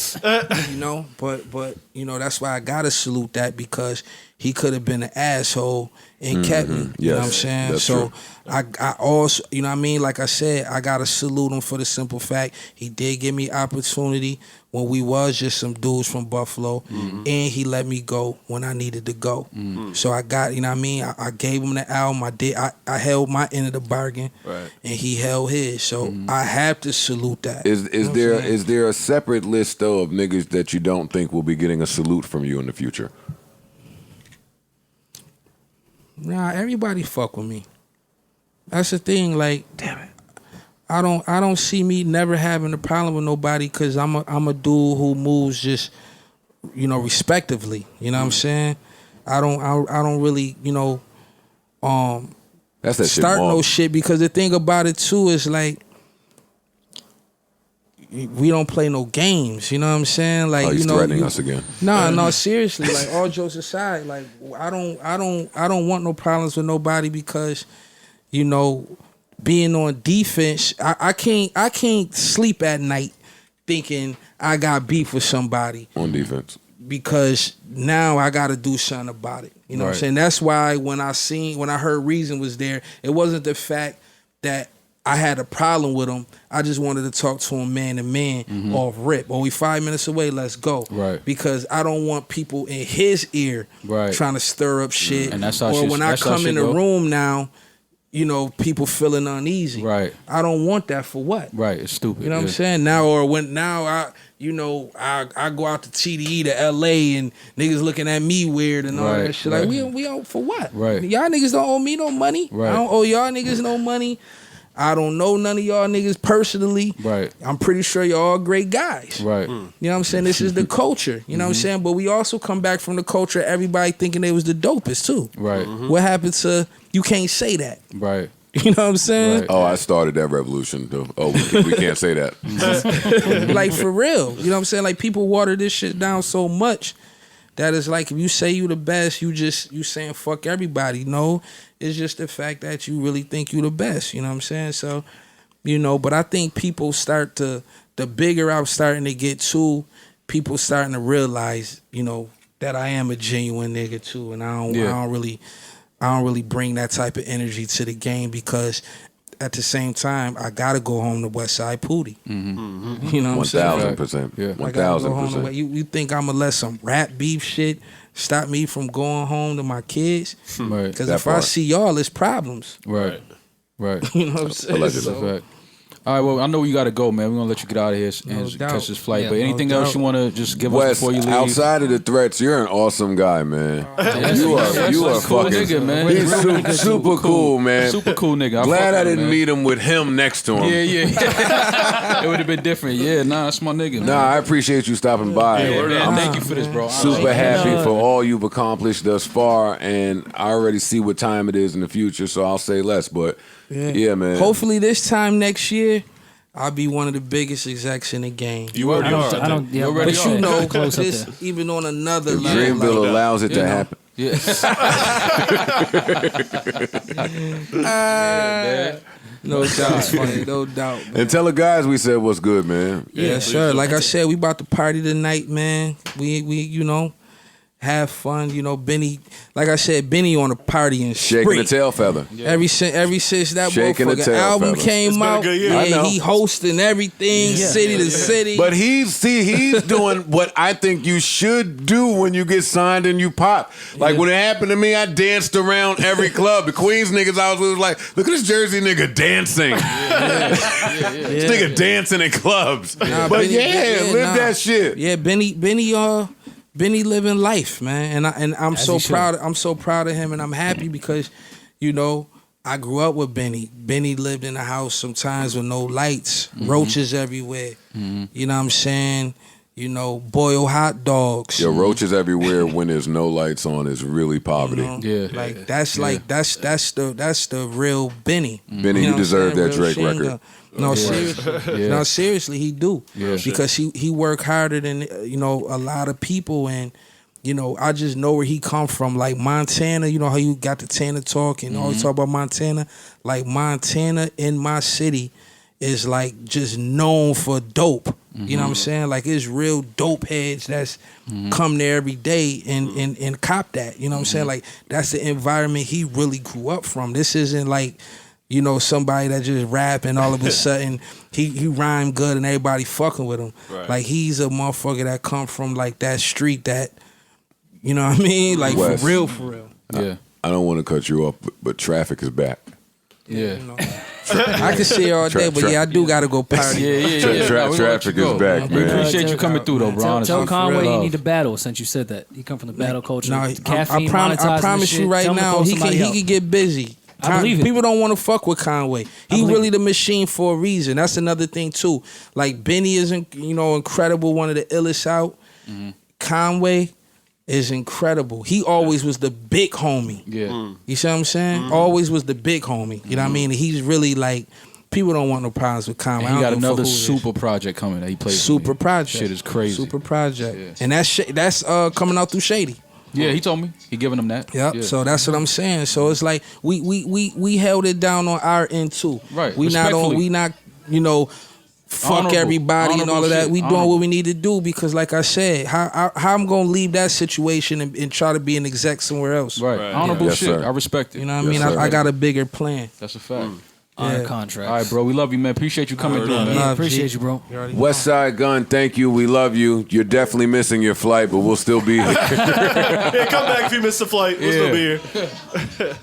you know, but you know, that's why I gotta salute that, because he could have been an asshole and kept me. You know what I'm saying? That's So true. I also, you know what I mean? Like I said, I gotta salute him for the simple fact he did give me opportunity when we was just some dudes from Buffalo, and he let me go when I needed to go. So I got, you know what I mean? I gave him the album. I held my end of the bargain, Right. and he held his. So I have to salute that. Is You know what I'm saying? is there a separate list though of niggas that you don't think will be getting a salute from you in the future? Nah, everybody fuck with me. That's the thing. Like, damn it, I don't see me never having a problem with nobody, because I'm a dude who moves just, you know, respectively. You know what I'm saying? I don't really, you know, That's that start shit. no shit, because the thing about it too is like, we don't play no games. You know what I'm saying? Like, Oh, he's you know, threatening us again. No, seriously. Like, all jokes aside, like, I don't want no problems with nobody, because, you know, being on defense, I can't sleep at night thinking I got beef with somebody, On defense. because now I got to do something about it. You know what I'm Right. saying? That's why when I heard Reason was there, it wasn't the fact that I had a problem with him. I just wanted to talk to him man to man off rip. Oh, we 5 minutes away, let's go. Right. Because I don't want people in his ear Right. trying to stir up shit. And that's how or shit- when I that's how come shit in the go. room now, you know, people feeling uneasy. Right. I don't want that for what? Right. It's stupid. You know what I'm saying? Now I go out to TDE to LA and niggas looking at me weird and all Right, that shit. right. Like, we out for what? Right. Y'all niggas don't owe me no money. Right. I don't owe y'all niggas no money. I don't know none of y'all niggas personally. Right. I'm pretty sure y'all all great guys. Right. You know what I'm saying? This is the culture. You know what I'm saying? But we also come back from the culture of everybody thinking they was the dopest too. Right. What happened to, you can't say that. Right. You know what I'm saying? Right. Oh, I started that revolution though. Oh, we can't say that. Like, for real. You know what I'm saying? Like, people water this shit down so much that it's like, if you say you the best, you saying fuck everybody. No, it's just the fact that you really think you the best. You know what I'm saying? So, you know, but I think people the bigger I'm starting to get too, people starting to realize, you know, that I am a genuine nigga too, and I don't really bring that type of energy to the game, because at the same time, I gotta go home to Westside Pootie. You know what I'm saying? 1,000%. Yeah. I gotta go home to 1,000%. You think I'm gonna let some rap beef shit stop me from going home to my kids? Right. Because That if I part. see y'all, it's problems. Right. Right. You know what I'm saying? Allegedly. So, Fact. All right, well, I know you got to go, man. We're going to let you get out of here and No doubt. catch this flight. Yeah, but no anything else you doubt. want to just give us Wes, before you leave? outside of the threats, you're an awesome guy, man. Yes, you yes, are yes, fucking cool nigga, man. He's Really super cool, man. Super cool nigga. Glad I fuck with him, didn't man. meet him with him next to him. Yeah. It would have been different. Yeah, nah, that's my nigga, man. Nah, I appreciate you stopping by. Yeah, man, I'm thank you for this, bro. super happy And, for all you've accomplished thus far, and I already see what time it is in the future, so I'll say less. But yeah man. hopefully this time next year, I'll be one of the biggest execs in the game. You already are. I don't. Yeah, already But are. you know, Close up this there. even on another if level. Dreamville like, allows it to know. happen. Yeah. no doubt, funny, no doubt. Man. And tell the guys we said what's good, man. Yes, sir. Like I said, we about to party tonight, man. We you know, have fun. You know, Benny. Like I said, Benny on a partying Shaking spree. the tail feather. Ever since that Shaking the motherfucking tail album feathers. came It's been a out, good year. I know. he hosting everything, city to city. But he's doing what I think you should do when you get signed and you pop. Like when it happened to me, I danced around every club. The Queens niggas I was with was like, look at this Jersey nigga dancing. This nigga dancing in clubs. Nah, but Benny- live nah. that shit. Yeah, Benny Benny living life, man, and I'm As so he should. proud. I'm so proud of him, and I'm happy because, you know, I grew up with Benny. Benny lived in a house sometimes with no lights, roaches everywhere. You know what I'm saying? You know, boiled hot dogs. Yo, roaches everywhere when there's no lights on is really poverty. You know? Yeah. Like that's the real Benny. Benny, know you what I'm deserve saying? that Real Drake shit record. gun. No, seriously. Yeah. No, seriously, he do. Yeah. Because he work harder than a lot of people, and I just know where he come from. Like Montana, you know how you got the Tana talk and always talk about Montana. Like Montana in my city is like just known for dope. You know what I'm saying? Like it's real dope heads that's come there every day and cop that. You know what I'm saying? Like that's the environment he really grew up from. This isn't like, somebody that just rap and all of a sudden he rhyme good and everybody fucking with him. Right. Like he's a motherfucker that come from like that street that, you know what I mean? Like Wes. for real. Yeah. I don't want to cut you off, but traffic is back. Yeah. I can see it all day, but yeah, I do gotta go party. Traffic is back, We man. appreciate you coming through, though, bro. Tell honestly. Conway you Love. need to battle since you said that. He come from the battle culture. No, Caffeine, I monetizing promise the you shit. right Tell him to now, call he somebody else. can get busy. I believe it. People don't want to fuck with Conway. He believe really it. the machine for a reason. That's another thing too. Like Benny is, incredible, one of the illest out. Conway is incredible. He always was the big homie. Yeah. You see what I'm saying? Always was the big homie. You know what I mean? He's really like, people don't want no problems with Conway. And he I got don't give a fuck another who it is. super project coming that he plays. Super project. Shit is crazy. Super project. Yeah. And that's coming out through Shady. Yeah, he told me. He giving them that. Yep. Yeah. So that's what I'm saying. So it's like we held it down on our end too. Right. We not fuck Honorable. everybody and all Honorable of that. shit. We doing Honorable. what we need to do because, like I said, how I'm gonna leave that situation and try to be an exec somewhere else. Right. Right. Honorable Yes, shit. sir. I respect it. You know what I Yes, mean? sir. I got a bigger plan. That's a fact. Honor Yeah. contract. All right, bro. We love you, man. Appreciate you coming through, man. Love, Appreciate G. you, bro. Westside Gunn, thank you. We love you. You're definitely missing your flight, but we'll still be here. Yeah, come back if you missed the flight. We'll still be here.